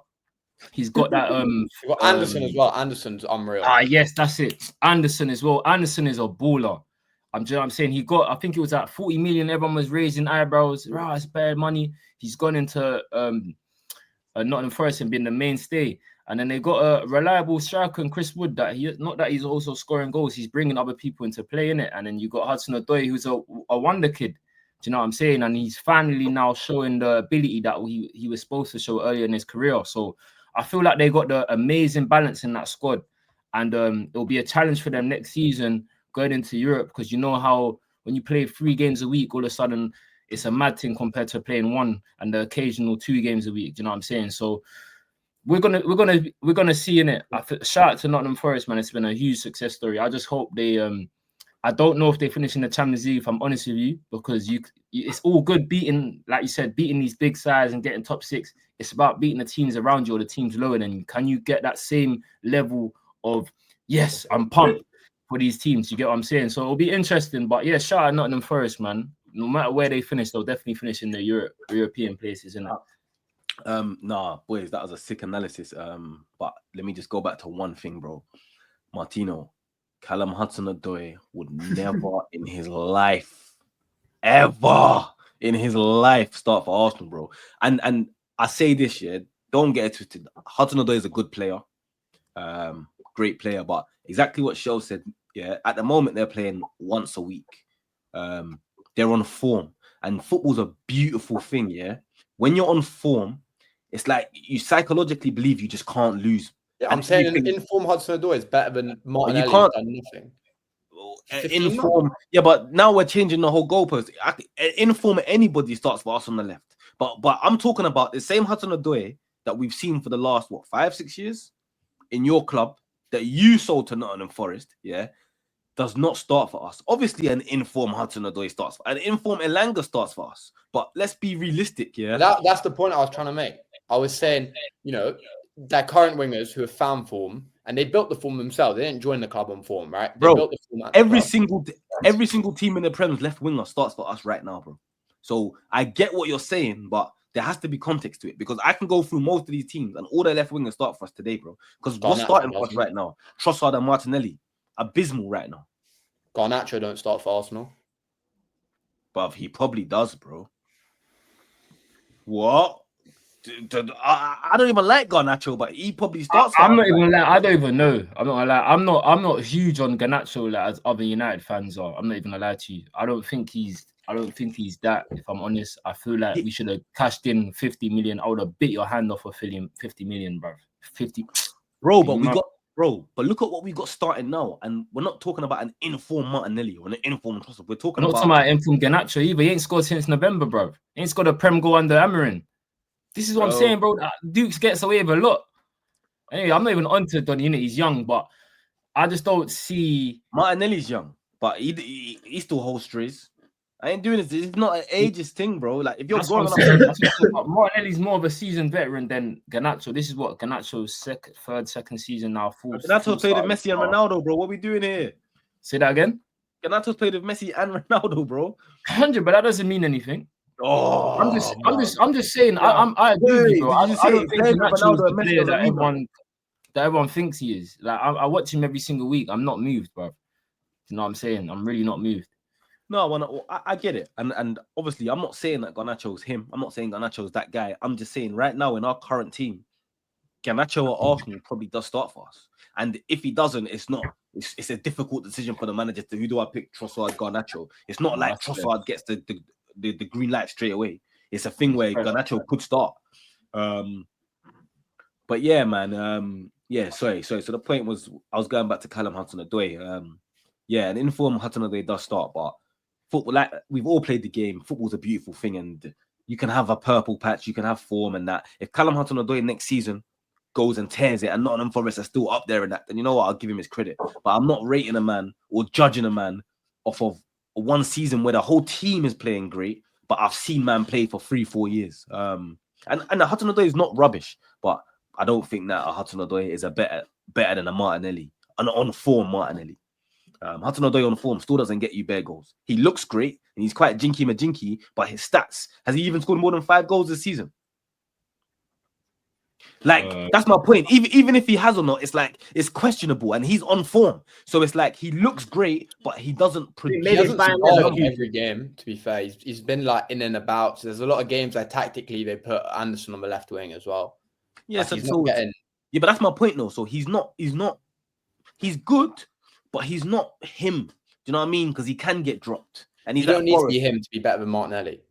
He's got that.
You got Anderson as well. Anderson's unreal.
Yes, that's it. Anderson as well. Anderson is a baller. I'm saying he got. I think it was at 40 million. Everyone was raising eyebrows. It's bad money. He's gone into Nottingham Forest and been the mainstay. And then they got a reliable striker in Chris Wood. Not that he's also scoring goals. He's bringing other people into play in it. And then you got Hudson-Odoi, who's a wonder kid. Do you know what I'm saying? And he's finally now showing the ability that he was supposed to show earlier in his career. So I feel like they got the amazing balance in that squad. And it'll be a challenge for them next season going into Europe, because you know how when you play 3 games a week, all of a sudden it's a mad thing compared to playing 1 and the occasional 2 games a week. Do you know what I'm saying? So we're gonna see in it. Shout out to Nottingham Forest, man. It's been a huge success story. I just hope they I don't know if they finish in the Champions League, if I'm honest with you, because it's all good beating, like you said, beating these big sides and getting top 6. It's about beating the teams around you or the teams lower than you. Can you get that same level of, yes, I'm pumped for these teams? You get what I'm saying? So it'll be interesting. But yeah, shout out Nottingham Forest, man. No matter where they finish, they'll definitely finish in the European places, innit?
Nah, boys, that was a sick analysis. But let me just go back to one thing, bro. Martino. Callum Hudson-Odoi would never in his life, ever in his life start for Arsenal, bro. And I say this, yeah, don't get it twisted. Hudson-Odoi is a good player, great player, but exactly what Shell said, yeah, at the moment they're playing once a week. They're on form, and football's a beautiful thing, yeah. When you're on form, it's like you psychologically believe you just can't lose.
Yeah, I'm saying an informed Hudson-Odoi is better than Martinelli.
You can't
done nothing.
Inform, yeah, but now we're changing the whole goalpost. Inform anybody starts for us on the left, but I'm talking about the same Hudson-Odoi that we've seen for the last 5-6 years in your club that you sold to Nottingham Forest. Yeah, does not start for us. Obviously, an informed Hudson-Odoi starts an informed Elanga starts for us. But let's be realistic. Yeah,
that's the point I was trying to make. I was saying, you know, their current wingers who have found form, and they built the form themselves. They didn't join the club on form, right? They built the form
every single team in the Prem's left winger starts for us right now, bro. So I get what you're saying, but there has to be context to it, because I can go through most of these teams and all their left wingers start for us today, bro. Because what's starting for us right now? Trossard and Martinelli, abysmal right now.
Garnacho don't start for Arsenal,
but he probably does, bro. What? I don't even like Garnacho, but he probably starts.
I'm not even like, I don't even know. I'm not gonna lie. I'm not huge on Garnacho like as other United fans are. I'm not even gonna lie to you. I don't think he's that. If I'm honest, I feel like we should have cashed in 50 million. I would have bit your hand off for 50 million, bro. 50,
bro. But but look at what we got starting now, and we're not talking about an informed Martinelli or an informed Trossard. We're talking about
informed Garnacho either. He ain't scored since November, bro. He ain't scored a Prem goal under Amarin. This is what I'm saying, bro. Dukes gets away with a lot. Anyway, I'm not even onto Donny. He's young, but I just don't see.
Martinelli's young, but he still holds strays. I ain't doing this. It's not an ageist thing, bro. Like if you're
That's
growing
what
up,
I'm saying. That's what I'm saying. But Martinelli's more of a seasoned veteran than Garnacho. This is what Garnacho's second season now.
Garnacho played with Messi and Ronaldo, bro. What we doing here?
Say that again.
Garnacho's played with Messi and Ronaldo, bro.
100, but that doesn't mean anything.
Oh,
I'm just saying.
Yeah.
I agree with you, bro. I
Did you
don't
say
think
playing with
Garnacho is
Ronaldo
the
and Messi
player
doesn't
that
mean
everyone thinks he is. Like I watch him every single week. I'm not moved, bro. You know what I'm saying? I'm really not moved.
No, I get it. And obviously, I'm not saying that Garnacho's him. I'm not saying Garnacho's that guy. I'm just saying right now in our current team, Garnacho at Arsenal probably does start for us. And if he doesn't, it's not. It's a difficult decision for the manager to who do I pick, Trossard, Garnacho. It's not like Trossard gets the green light straight away. It's a thing where Garnacho could start. But yeah, man. Yeah, sorry. So the point was, I was going back to Callum Hudson-Odoi. Yeah, an informed Hudson-Odoi does start, but football, like we've all played the game. Football's a beautiful thing, and you can have a purple patch, you can have form, and that. If Callum Hudson-Odoi next season goes and tears it, and Nottingham Forest are still up there and that, then you know what? I'll give him his credit. But I'm not rating a man or judging a man off of one season where the whole team is playing great, but I've seen man play for 3-4 years. And the Hudson-Odoi is not rubbish, but I don't think that a Hudson-Odoi is a better than a Martinelli, an on-form Martinelli. Hudson-Odoi on form still doesn't get you bare goals. He looks great and he's quite jinky-majinky, but his stats, has he even scored more than 5 goals this season? Like, that's my point. Even if he has or not, it's like it's questionable, and he's on form. So it's like he looks great, but he doesn't produce.
He hasn't started every game, to be fair. He's been like in and about. So there's a lot of games that tactically they put Anderson on the left wing as well.
Yeah,
like,
yeah, but that's my point though. So he's good, but he's not him. Do you know what I mean? Because he can get dropped. And
you don't need to be him to be better than Martinelli.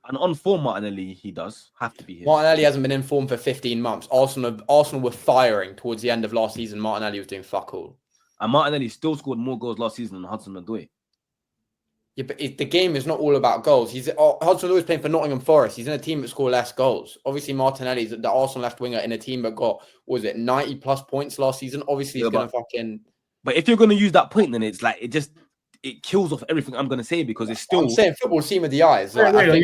And on form Martinelli, he does have to be him.
Martinelli hasn't been in form for 15 months. Arsenal were firing towards the end of last season. Martinelli was doing fuck all.
And Martinelli still scored more goals last season than Hudson-Odoi.
Yeah, but the game is not all about goals. Hudson-Odoi is playing for Nottingham Forest. He's in a team that score less goals. Obviously, Martinelli's the Arsenal left winger in a team that got, 90 plus points last season. Obviously, he's going to fucking...
But if you're going to use that point, then it's like, it kills off everything I'm going to say, because it's still...
I'm saying football team of the eyes. Like,
hold on.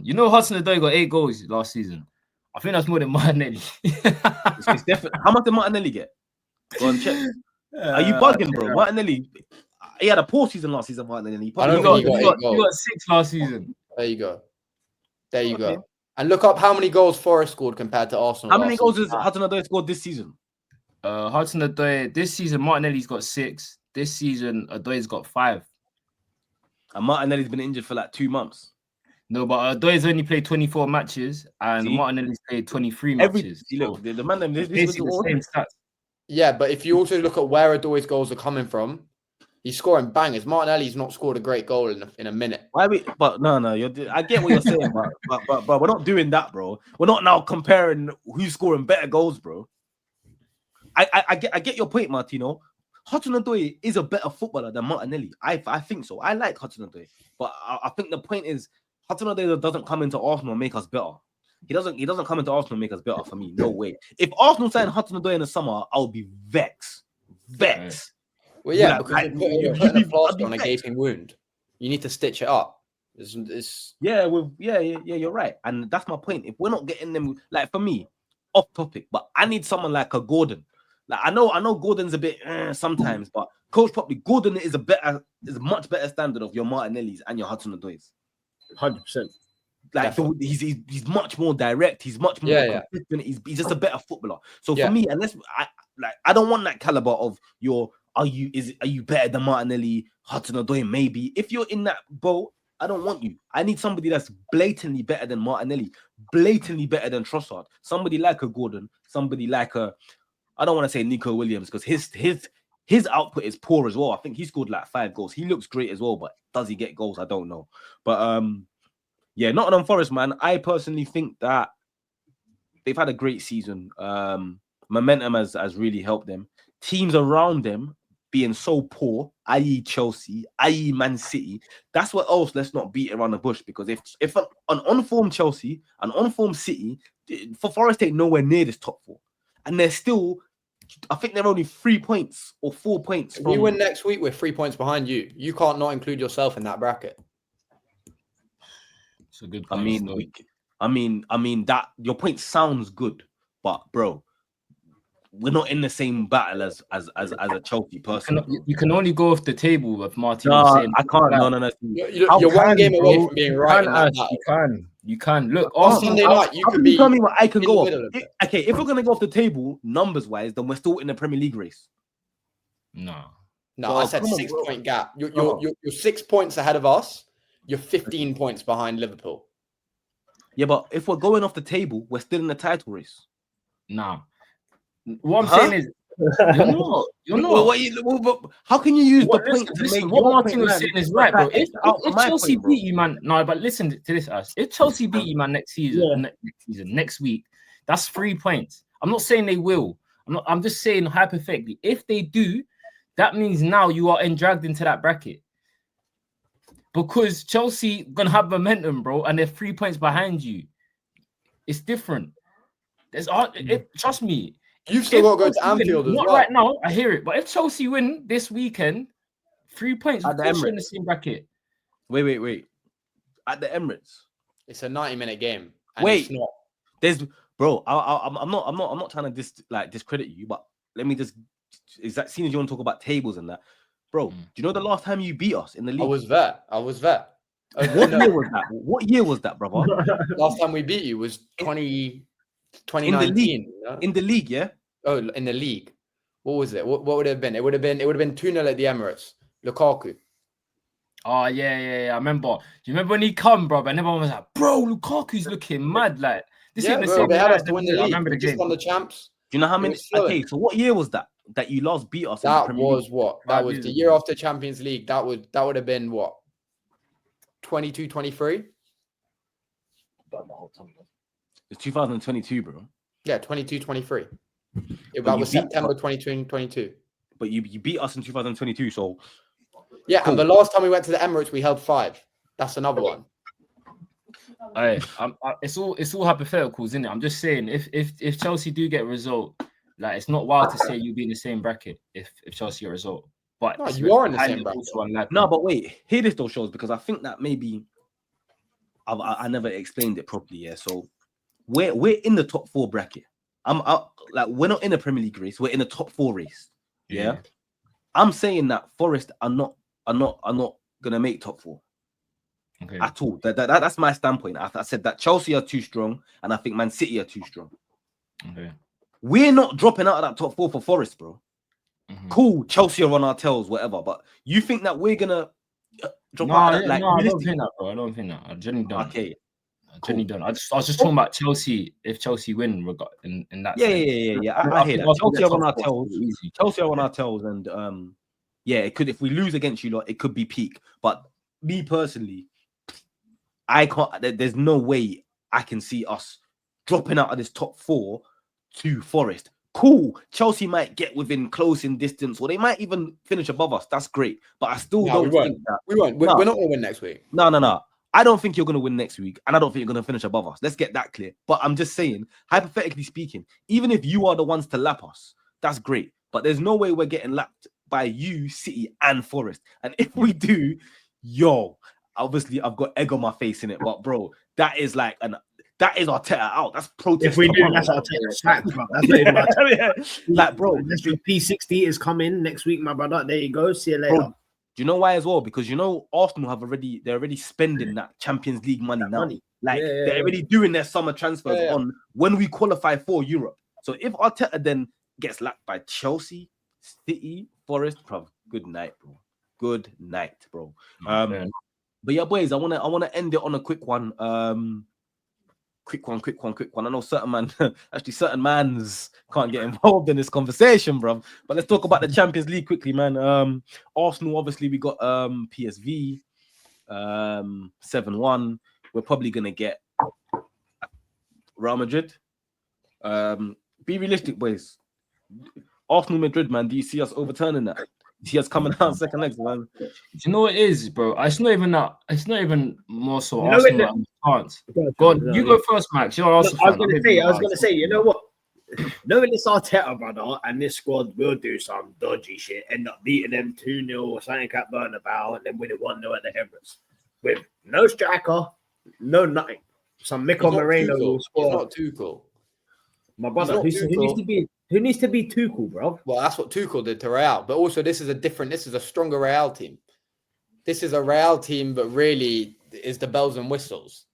You know Hudson-Odoi got 8 goals last season. I think that's more than Martinelli.
It's definitely... How much did Martinelli get? Go and check. Are you bugging, bro? Martinelli... He had a poor season last season, Martinelli.
He got 6 last season.
There you go. And look up how many goals Forest scored compared to Arsenal.
How many goals has Hudson-Odoi scored this season?
Hudson-Odoi, this season, Martinelli's got 6. This season, Odoi's got 5.
And Martinelli's been injured for like 2 months.
No, but Odoi's only played 24 matches, and Martinelli's played 23 matches.
Look, the man, this
is the same stats.
Yeah, but if you also look at where Odoi's goals are coming from, he's scoring bangers. Martinelli's not scored a great goal in a minute.
But no, I get what you're saying, but we're not doing that, bro. We're not now comparing who's scoring better goals, bro. I get your point, Martino. Hudson-Odoi is a better footballer than Martinelli. I think so. I like Hudson-Odoi, but I think the point is Hudson-Odoi doesn't come into Arsenal and make us better. He doesn't come into Arsenal and make us better for me. No way. If Arsenal signed Hudson-Odoi in the summer, I'll be vexed.
Well, yeah, because you're putting a plaster on a gaping wound. You need to stitch it up.
Yeah, you're right. And that's my point. If we're not getting them, like for me, off topic, but I need someone like a Gordon. Like I know Gordon's a bit sometimes, but coach properly, Gordon is a much better standard of your Martinellis and your Hudson-Odois.
100%.
Like he's much more direct. He's much more consistent. He's just a better footballer. So for me, unless I don't want that caliber of are you better than Martinelli, Hudson-Odoi? Maybe if you're in that boat, I don't want you. I need somebody that's blatantly better than Martinelli, blatantly better than Trossard. Somebody like a Gordon, somebody like I don't want to say Nico Williams, because his output is poor as well. I think he scored like 5 goals. He looks great as well, but does he get goals? I don't know. But yeah, Nottingham Forest, man. I personally think that they've had a great season. Momentum has really helped them. Teams around them being so poor, i.e. Chelsea, i.e. Man City, that's what else. Let's not beat around the bush, because if an on-form Chelsea, an on-form City, for Forest ain't nowhere near this top 4, and they're still I think they're only 3 points or 4 points.
If we win next week, we're 3 points behind you. You can't not include yourself in that bracket.
It's a good point.
I mean that your point sounds good, but bro, we're not in the same battle as a Chelsea person.
You can only go off the table with Martin.
No,
saying,
I can't. No.
You're one game away from being right in that battle.
You can. Look,
on Sunday night, you could be.
Tell me what I can go off. Okay, if we're gonna go off the table numbers wise, then we're still in the Premier League race.
No,
well, I said 6-point gap. You're 6 points ahead of us. You're 15 points behind Liverpool.
Yeah, but if we're going off the table, we're still in the title race.
No. What I'm saying is, you're not.
How can you use the point?
Listen, what Martin was saying is right, bro. If Chelsea beat you, man, but listen to this, Ash. If Chelsea beat you, man, next week, that's 3 points. I'm not saying they will. I'm just saying hypothetically, if they do, that means now you are dragged into that bracket. Because Chelsea gonna have momentum, bro, and they're 3 points behind you. It's different. Trust me.
You've still got to go to Anfield as well.
Not right now, I hear it. But if Chelsea win this weekend, 3 points, of course you're in the same bracket.
Wait. At the Emirates.
It's a 90-minute game.
Wait, bro. I'm not trying to discredit you, but let me just. Is that seeing as you want to talk about tables and that, bro? Do you know the last time you beat us in the league? I was there. What year was that, brother?
Last time we beat you was 2019.
In the league, yeah.
Oh, in the league. What was it? What would it have been? It would have been 2-0 at the Emirates. Lukaku.
Oh yeah. I remember. Do you remember when he come, bro? And everyone was like, "Bro, Lukaku's looking mad." Like this ain't the same.
They had us to win the league. I remember the game. Just won the champs.
Do you know how many? Okay, so what year was that you last beat us?
That was what? That was the year after Champions League. That would have been what? 22-23.
It's 2022, bro.
Yeah, 22-23. That was September 2022.
But you beat us in 2022, so
yeah. Cool. And the last time we went to the Emirates, we held 5. That's another one.
Hey, it's all hypotheticals, isn't it? I'm just saying, if Chelsea do get a result, like it's not wild to say you'd be in the same bracket if Chelsea get a result. But
no, you are in the same bracket.
No, but wait, hear this though, shows, because I think that maybe I never explained it properly. Yeah, so we're in the top 4 bracket. We're not in the Premier League race. We're in the top 4 race. Yeah. I'm saying that Forest are not gonna make top 4.
Okay.
At all. That's my standpoint. I said that Chelsea are too strong, and I think Man City are too strong.
Okay.
We're not dropping out of that top 4 for Forest, bro.
Mm-hmm.
Cool, Chelsea are on our tails, whatever. But you think that we're gonna drop out?
I don't think that, bro. I don't think that. I genuinely don't.
Okay.
I genuinely don't. I was just talking about Chelsea. If Chelsea win, in that.
Yeah. I hear that. Chelsea are on our tails. Chelsea are on our tails, and it could. If we lose against you lot, it could be peak. But me personally, I can't. There's no way I can see us dropping out of this top 4 to Forest. Cool. Chelsea might get within close in distance, or they might even finish above us. That's great. But I still don't think that
we won't. We're not going to win next week.
No. I don't think you're going to win next week, and I don't think you're going to finish above us. Let's get that clear. But I'm just saying, hypothetically speaking, even if you are the ones to lap us, that's great. But there's no way we're getting lapped by you, City, and Forest. And if we do, obviously I've got egg on my face in it. But bro, that is our Arteta out. That's protest.
If we do, that's Arteta sack, bro. That's not even like, bro, P60 is coming next week, my brother. There you go. See you later.
Bro, do you know why as well? Because Arsenal they're already spending that Champions League money now. They're already doing their summer transfers on when we qualify for Europe. So if Arteta then gets lapped by Chelsea, City, Forest, bro, good night, bro. Good night, bro. But yeah, boys, I wanna end it on a quick one. Quick one. I know certain mans can't get involved in this conversation, bro. But let's talk about the Champions League quickly, man. Arsenal, obviously, we got PSV 7-1. We're probably gonna get Real Madrid. Be realistic, boys. Arsenal, Madrid, man. Do you see us overturning that? He has coming out second legs, man.
Do you know what it is, bro? It's not even that. It's not even more so Arsenal chance. Go on, you go first, Max. You're also.
I was gonna say. You know what? knowing this Arteta, brother, and this squad will do some dodgy shit, end up beating them 2-0 or something at Bernabeu, and then winning 1-0 at the Emirates with no striker, no nothing. Some Miko Moreno will score.
He's not Tuchel.
My brother, who needs to be Tuchel, bro?
Well, that's what Tuchel did to Real. But also, this is a stronger Real team. This is a Real team, but really is the bells and whistles.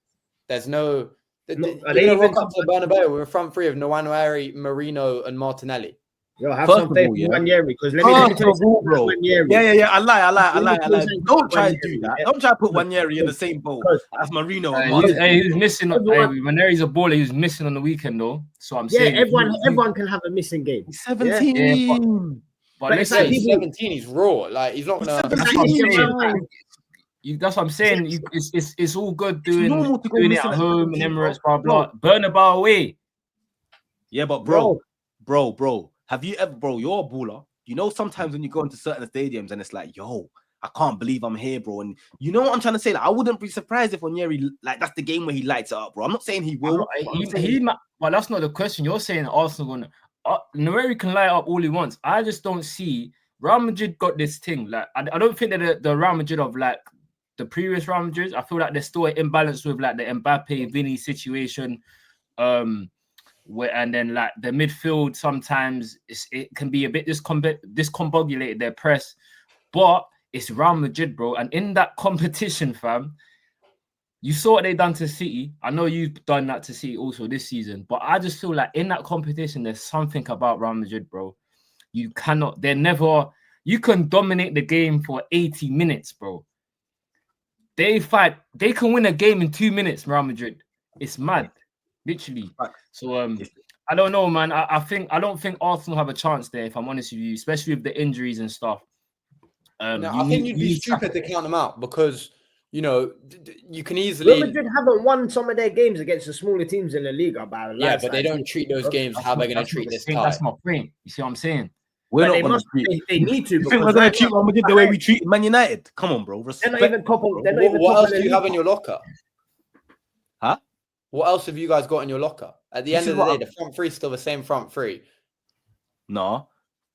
There's no. They rock up to the Bernabeu with a front three of Nwaneri, Marino, and Martinelli.
Yo, have some faith in Nwaneri, because let me tell you, bro.
Yeah. I lie. Don't try to do that. Don't try to put Nwaneri in the same boat as Marino.
He was missing. Nwaneri's a baller. He was missing on the weekend, though. So I'm saying,
everyone can have a missing game.
He's 17.
But let's say he's 17. He's raw. Like he's not gonna.
That's what I'm saying. It's all good doing it at home in Emirates, blah blah. Bernabeu away.
Yeah, but bro, have you ever, bro? You're a baller. You know, sometimes when you go into certain stadiums and it's like, yo, I can't believe I'm here, bro. And you know what I'm trying to say? Like, I wouldn't be surprised if Onyeri, like, that's the game where he lights it up, bro. I'm not saying he will.
But that's not the question. You're saying Arsenal gonna. Onyeri can light up all he wants. I just don't see Real Madrid got this thing. Like, I don't think that the Real Madrid of like the previous Real Madrid. I feel like there's still an imbalance with like the Mbappe, Vinny situation. And then like the midfield sometimes it can be a bit discombobulated, their press, but it's Real Madrid, bro. And in that competition, fam, you saw what they done to City. I know you've done that to City also this season, but I just feel like in that competition, there's something about Real Madrid, bro. You can dominate the game for 80 minutes, bro. They can win a game in 2 minutes, Real Madrid. It's mad. Literally. So I don't know, man. I don't think Arsenal have a chance there, if I'm honest with you, especially with the injuries and stuff.
I think you'd be stupid to count them out because you know you can easily.
Real Madrid haven't won some of their games against the smaller teams in the league.
But they don't treat those games how they're going to treat this time.
That's my point. You see what I'm saying?
We're not going to treat.
They need to.
You think we're going to treat Real Madrid the way we treat Man United? Come on, bro.
Respect. They're not even top.
What else do you have in your locker?
Huh?
What else have you guys got in your locker? At the end of the day, the front three is still the same front three.
No.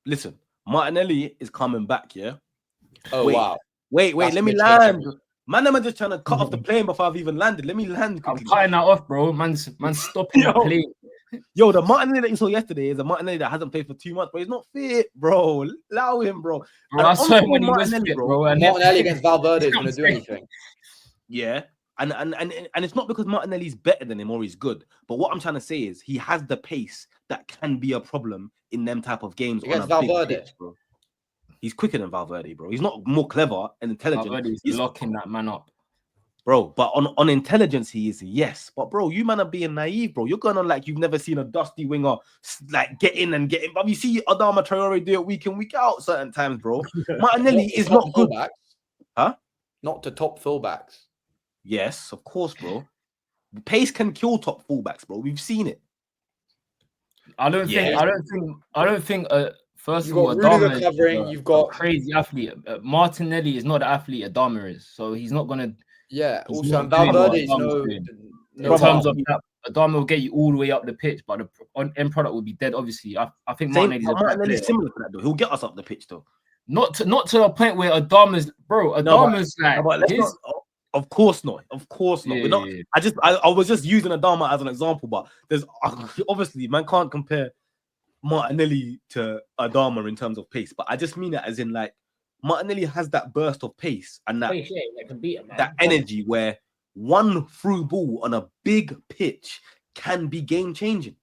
Listen, Martinelli is coming back, yeah?
Wow.
Wait, let me land. Man, I'm just trying to cut off the plane before I've even landed. Let me land.
I'm cutting that off, bro. Man's stopping the plane.
Yo, the Martinelli that you saw yesterday is a Martinelli that hasn't played for 2 months, but he's not fit, bro. Allow him, bro.
I saw him when he was fit, bro.
Martinelli against Valverde is going to do anything.
Yeah. And it's not because Martinelli's better than him or he's good. But what I'm trying to say is he has the pace that can be a problem in them type of games.
Against Valverde,
pitch, bro. He's quicker than Valverde, bro. He's not more clever and intelligent.
He's locking that man up.
Bro, but on intelligence, he is, yes. But, bro, you man are being naive, bro. You're going on like you've never seen a dusty winger, like, get in. But you see Adama Traore do it week in, week out certain times, bro. Martinelli is not good.
Fullbacks.
Huh?
Not to top fullbacks.
Yes, of course, bro. Pace can kill top fullbacks, bro. We've seen it.
I don't think. First
of
all,
Adama covering. You've got
crazy athlete. Martinelli is not the athlete Adama is, so he's not gonna.
Yeah. Also, Valverde is no.
In terms of that, Adama will get you all the way up the pitch, but the end product will be dead. Obviously, I think
Martinelli is similar to that, though. He'll get us up the pitch, though.
Not to the point where Adama's, bro. Adama's
Of course not.
Yeah.
I was just using Adama as an example, but there's obviously man can't compare Martinelli to Adama in terms of pace. But I just mean it as in like Martinelli has that burst of pace and that energy where one through ball on a big pitch can be game changing.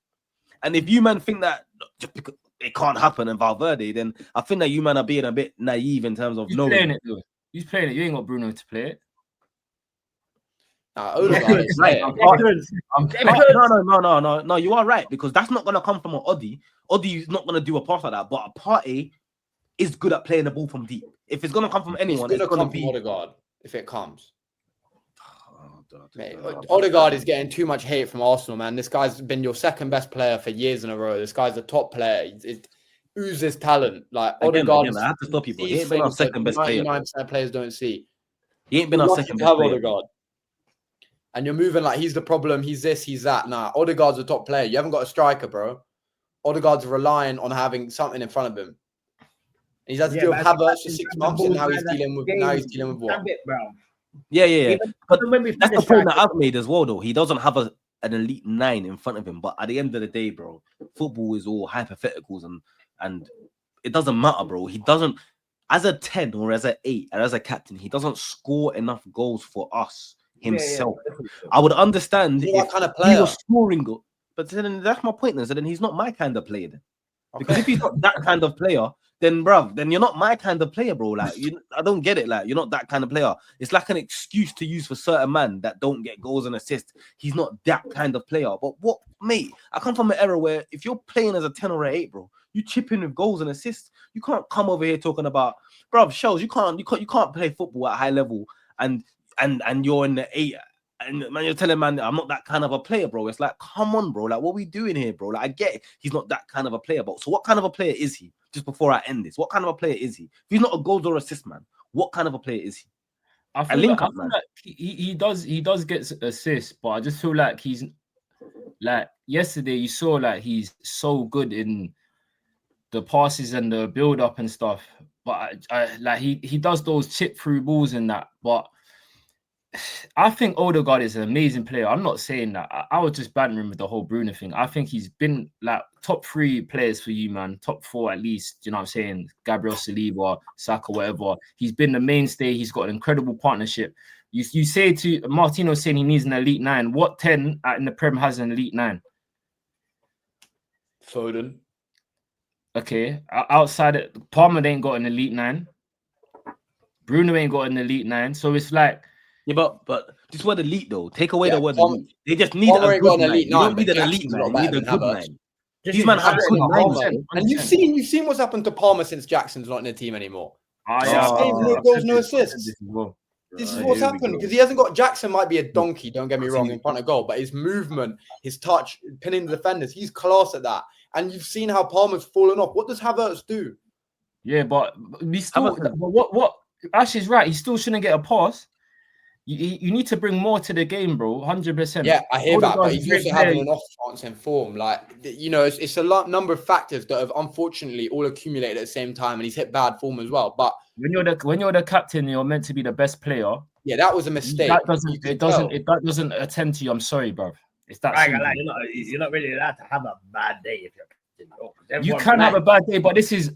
And if you man think that just because it can't happen in Valverde, then I think that you man are being a bit naive in terms of
knowing. Playing it, though. He's playing it. You ain't got Bruno to play it.
Odegaard is
right. No. You are right because that's not gonna come from an Oddie. Oddie is not gonna do a pass like that. But a party is good at playing the ball from deep. If it's gonna come from anyone, it's gonna be
Odegaard. If it comes, mate, Odegaard is getting too much hate from Arsenal, man. This guy's been your second best player for years in a row. This guy's a top player. It oozes talent. Like Odegaard,
I have to stop you. He ain't been our second best player. 99%
of players don't see.
He ain't been our second best player.
Odegaard. And you're moving like he's the problem, he's this, he's that. Nah, Odegaard's a top player. You haven't got a striker, bro. Odegaard's relying on having something in front of him. And he's had to deal with
but
Havertz for 6 months, and now he's dealing with what?
Yeah. But that's the point that I've
made.
made as well, though. He doesn't have an elite 9 in front of him. But at the end of the day, bro, football is all hypotheticals, and it doesn't matter, bro. He doesn't, as a 10 or as an 8 and as a captain, he doesn't score enough goals for us himself. I would understand if
kind of player
he was scoring goals, but then that's my point. Then, so then he's not my kind of player. Then. Because if he's not that kind of player, then bruv, then you're not my kind of player, bro. Like, I don't get it. Like, you're not that kind of player. It's like an excuse to use for certain men that don't get goals and assists. He's not that kind of player. But what, mate? I come from an era where if you're playing as a 10 or an 8, bro, you chip in with goals and assists. You can't come over here talking about, bruv, Shells. You can't play football at high level and you're in the 8. And man, you're telling man, I'm not that kind of a player, bro. It's like, come on, bro. Like, what are we doing here, bro? Like, I get it. He's not that kind of a player, but so what kind of a player is he? Just before I end this, what kind of a player is he? If he's not a goals or assist man, what kind of a player is he?
I feel like he does get assists, but I just feel like he's like yesterday. You saw like he's so good in the passes and the build up and stuff, but I like he does those chip through balls and that, but. I think Odegaard is an amazing player. I'm not saying that. I was just bantering with the whole Bruno thing. I think he's been like top 3 players for you, man. Top 4 at least. You know what I'm saying? Gabriel Saliba, Saka, whatever. He's been the mainstay. He's got an incredible partnership. You say to Martino saying he needs an elite 9. What 10 in the Prem has an elite 9?
Foden.
Okay. Outside it, Palmer ain't got an elite 9. Bruno ain't got an elite 9. So it's like.
Yeah, but this word elite though. Take away the word elite. They just need a good 9. You don't need an elite 9. You need a good 9. These men have good 9.
And you've seen what's happened to Palmer since Jackson's not in the team anymore. No goals, no assists. This is what's happened because he hasn't got. Jackson might be a donkey. Don't get me wrong in front of goal, but his movement, his touch, pinning the defenders, he's class at that. And you've seen how Palmer's fallen off. What does Havertz do?
Yeah, but we still. What Ash is right. He still shouldn't get a pass. You need to bring more to the game, bro. 100%.
Yeah, I hear that, but he's also having an off chance in form. Like, you know, it's a number of factors that have unfortunately all accumulated at the same time, and he's hit bad form as well. But
when you're the captain, you're meant to be the best player.
Yeah, that was a mistake.
That doesn't attend to you. I'm sorry, bro. It's that.
You're not really allowed to have a bad day if you're.
You can have a bad day, but this is.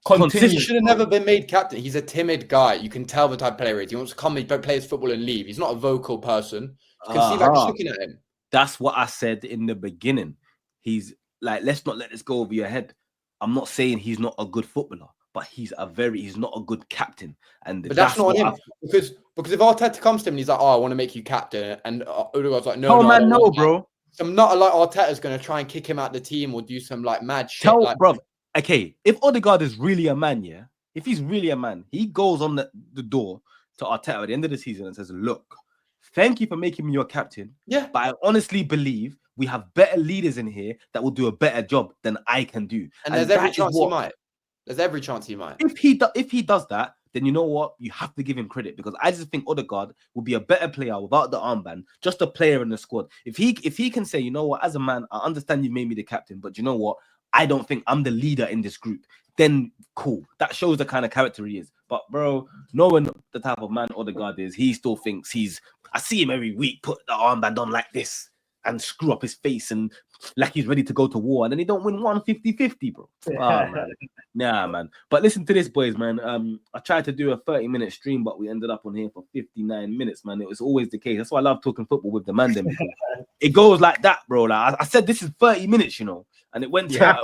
He should have never been made captain. He's a timid guy. You can tell the type of player he is. He wants to come and play his football and leave. He's not a vocal person. You can see that looking at him.
That's what I said in the beginning. He's like, let's not let this go over your head. I'm not saying he's not a good footballer, but he's not a good captain. But
that's not on him. Because if Arteta comes to him and he's like, oh, I want to make you captain, and Odegaard's like,
no, bro.
Some nutter like Arteta's going to try and kick him out the team or do some like mad shit.
Bro. Okay, if Odegaard is really a man, yeah, if he's really a man, he goes on the door to Arteta at the end of the season and says, look, thank you for making me your captain.
Yeah.
But I honestly believe we have better leaders in here that will do a better job than I can do.
And there's every chance he might. There's every chance he might.
If he does that, then you know what? You have to give him credit because I just think Odegaard will be a better player without the armband, just a player in the squad. If he can say, you know what, as a man, I understand you made me the captain, but you know what? I don't think I'm the leader in this group. Then cool. That shows the kind of character he is. But bro, knowing the type of man Odegaard is, he still thinks I see him every week put the armband on like this and screw up his face and like he's ready to go to war, and then he don't win 150-50, bro. Man. Nah, man. But listen to this, boys, man. I tried to do a 30-minute stream, but we ended up on here for 59 minutes, man. It was always the case. That's why I love talking football with the man. It goes like that, bro. Like I said, this is 30 minutes, you know. And it went
I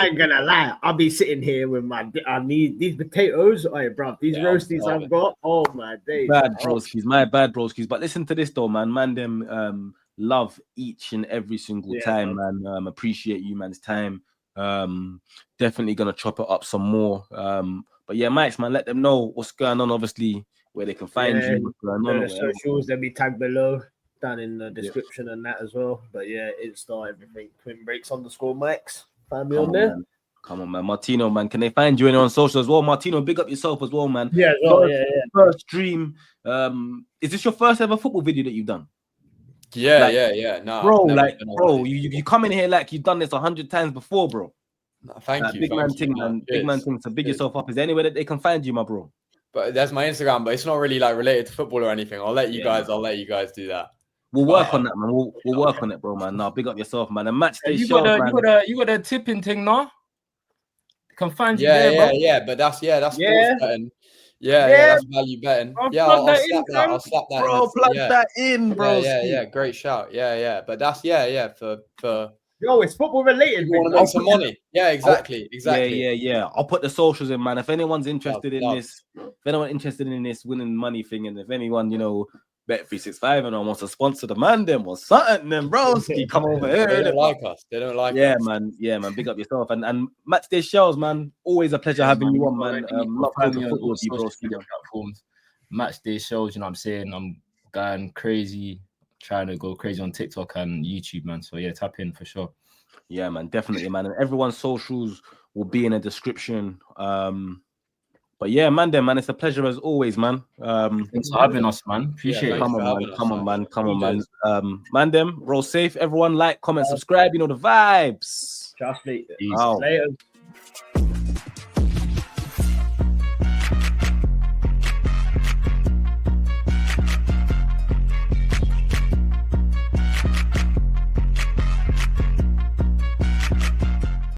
ain't gonna lie. I'll be sitting here with I need these potatoes. Oh, bro, these roasties I've got. Oh my days.
My bad broskies. But listen to this though, man. Man, them love each and every single time, man. Appreciate you, man's time. Definitely gonna chop it up some more. But yeah, Mike's, man, let them know what's going on. Obviously, where they can find you. What's going on?
The socials, they'll be tagged below. Down in the description and that as well. But yeah, Insta, everything. Twin Breaks _Max. Find me on there.
Man. Come on, man. Martino, man. Can they find you on social as well? Martino, big up yourself as well, man.
Yeah,
First stream. Is this your first ever football video that you've done?
Yeah,
Like,
yeah. No,
bro,
I've never
like,
been on
bro,
that.
you come in here like you've done this 100 times before, bro.
No, thank you.
Big man thing,
No,
man. Big man thing. So big yourself up. Is there anywhere that they can find you, my bro?
But that's my Instagram, but it's not really like related to football or anything. I'll let you guys do that.
We'll work on that, man. We'll work on it, bro, man. Now, big up yourself, man. And match day
You
shows,
got
man.
the tipping thing, no? Can find you there, bro.
Yeah. But that's sports betting. Yeah, that's value betting. I'll slap that. I'll slap that.
Bro, plug that in, bro.
Yeah. Great shout. Yeah. But that's for.
Yo, it's football related.
You want to make some money? Yeah, exactly.
Yeah. I'll put the socials in, man. If anyone's interested in this, winning money thing, and if anyone, Bet365 and wants to sponsor the man, then or something, then broski, come over here.
They don't like us. They don't like us.
Yeah, man. Big up yourself. And match day shows, man. Always a pleasure having you on, man. Love talking football with you, broski.
Platforms, match day shows. You know what I'm saying? I'm going crazy, trying to go crazy on TikTok and YouTube, man. So yeah, tap in for sure.
Yeah, man, definitely, man. And everyone's socials will be in the description. But yeah, man, it's a pleasure as always, man.
Thanks for having us, man. Appreciate it.
Come on, man. Man, roll safe. Everyone, like, comment, subscribe. You know the vibes.
Trust me.
Later.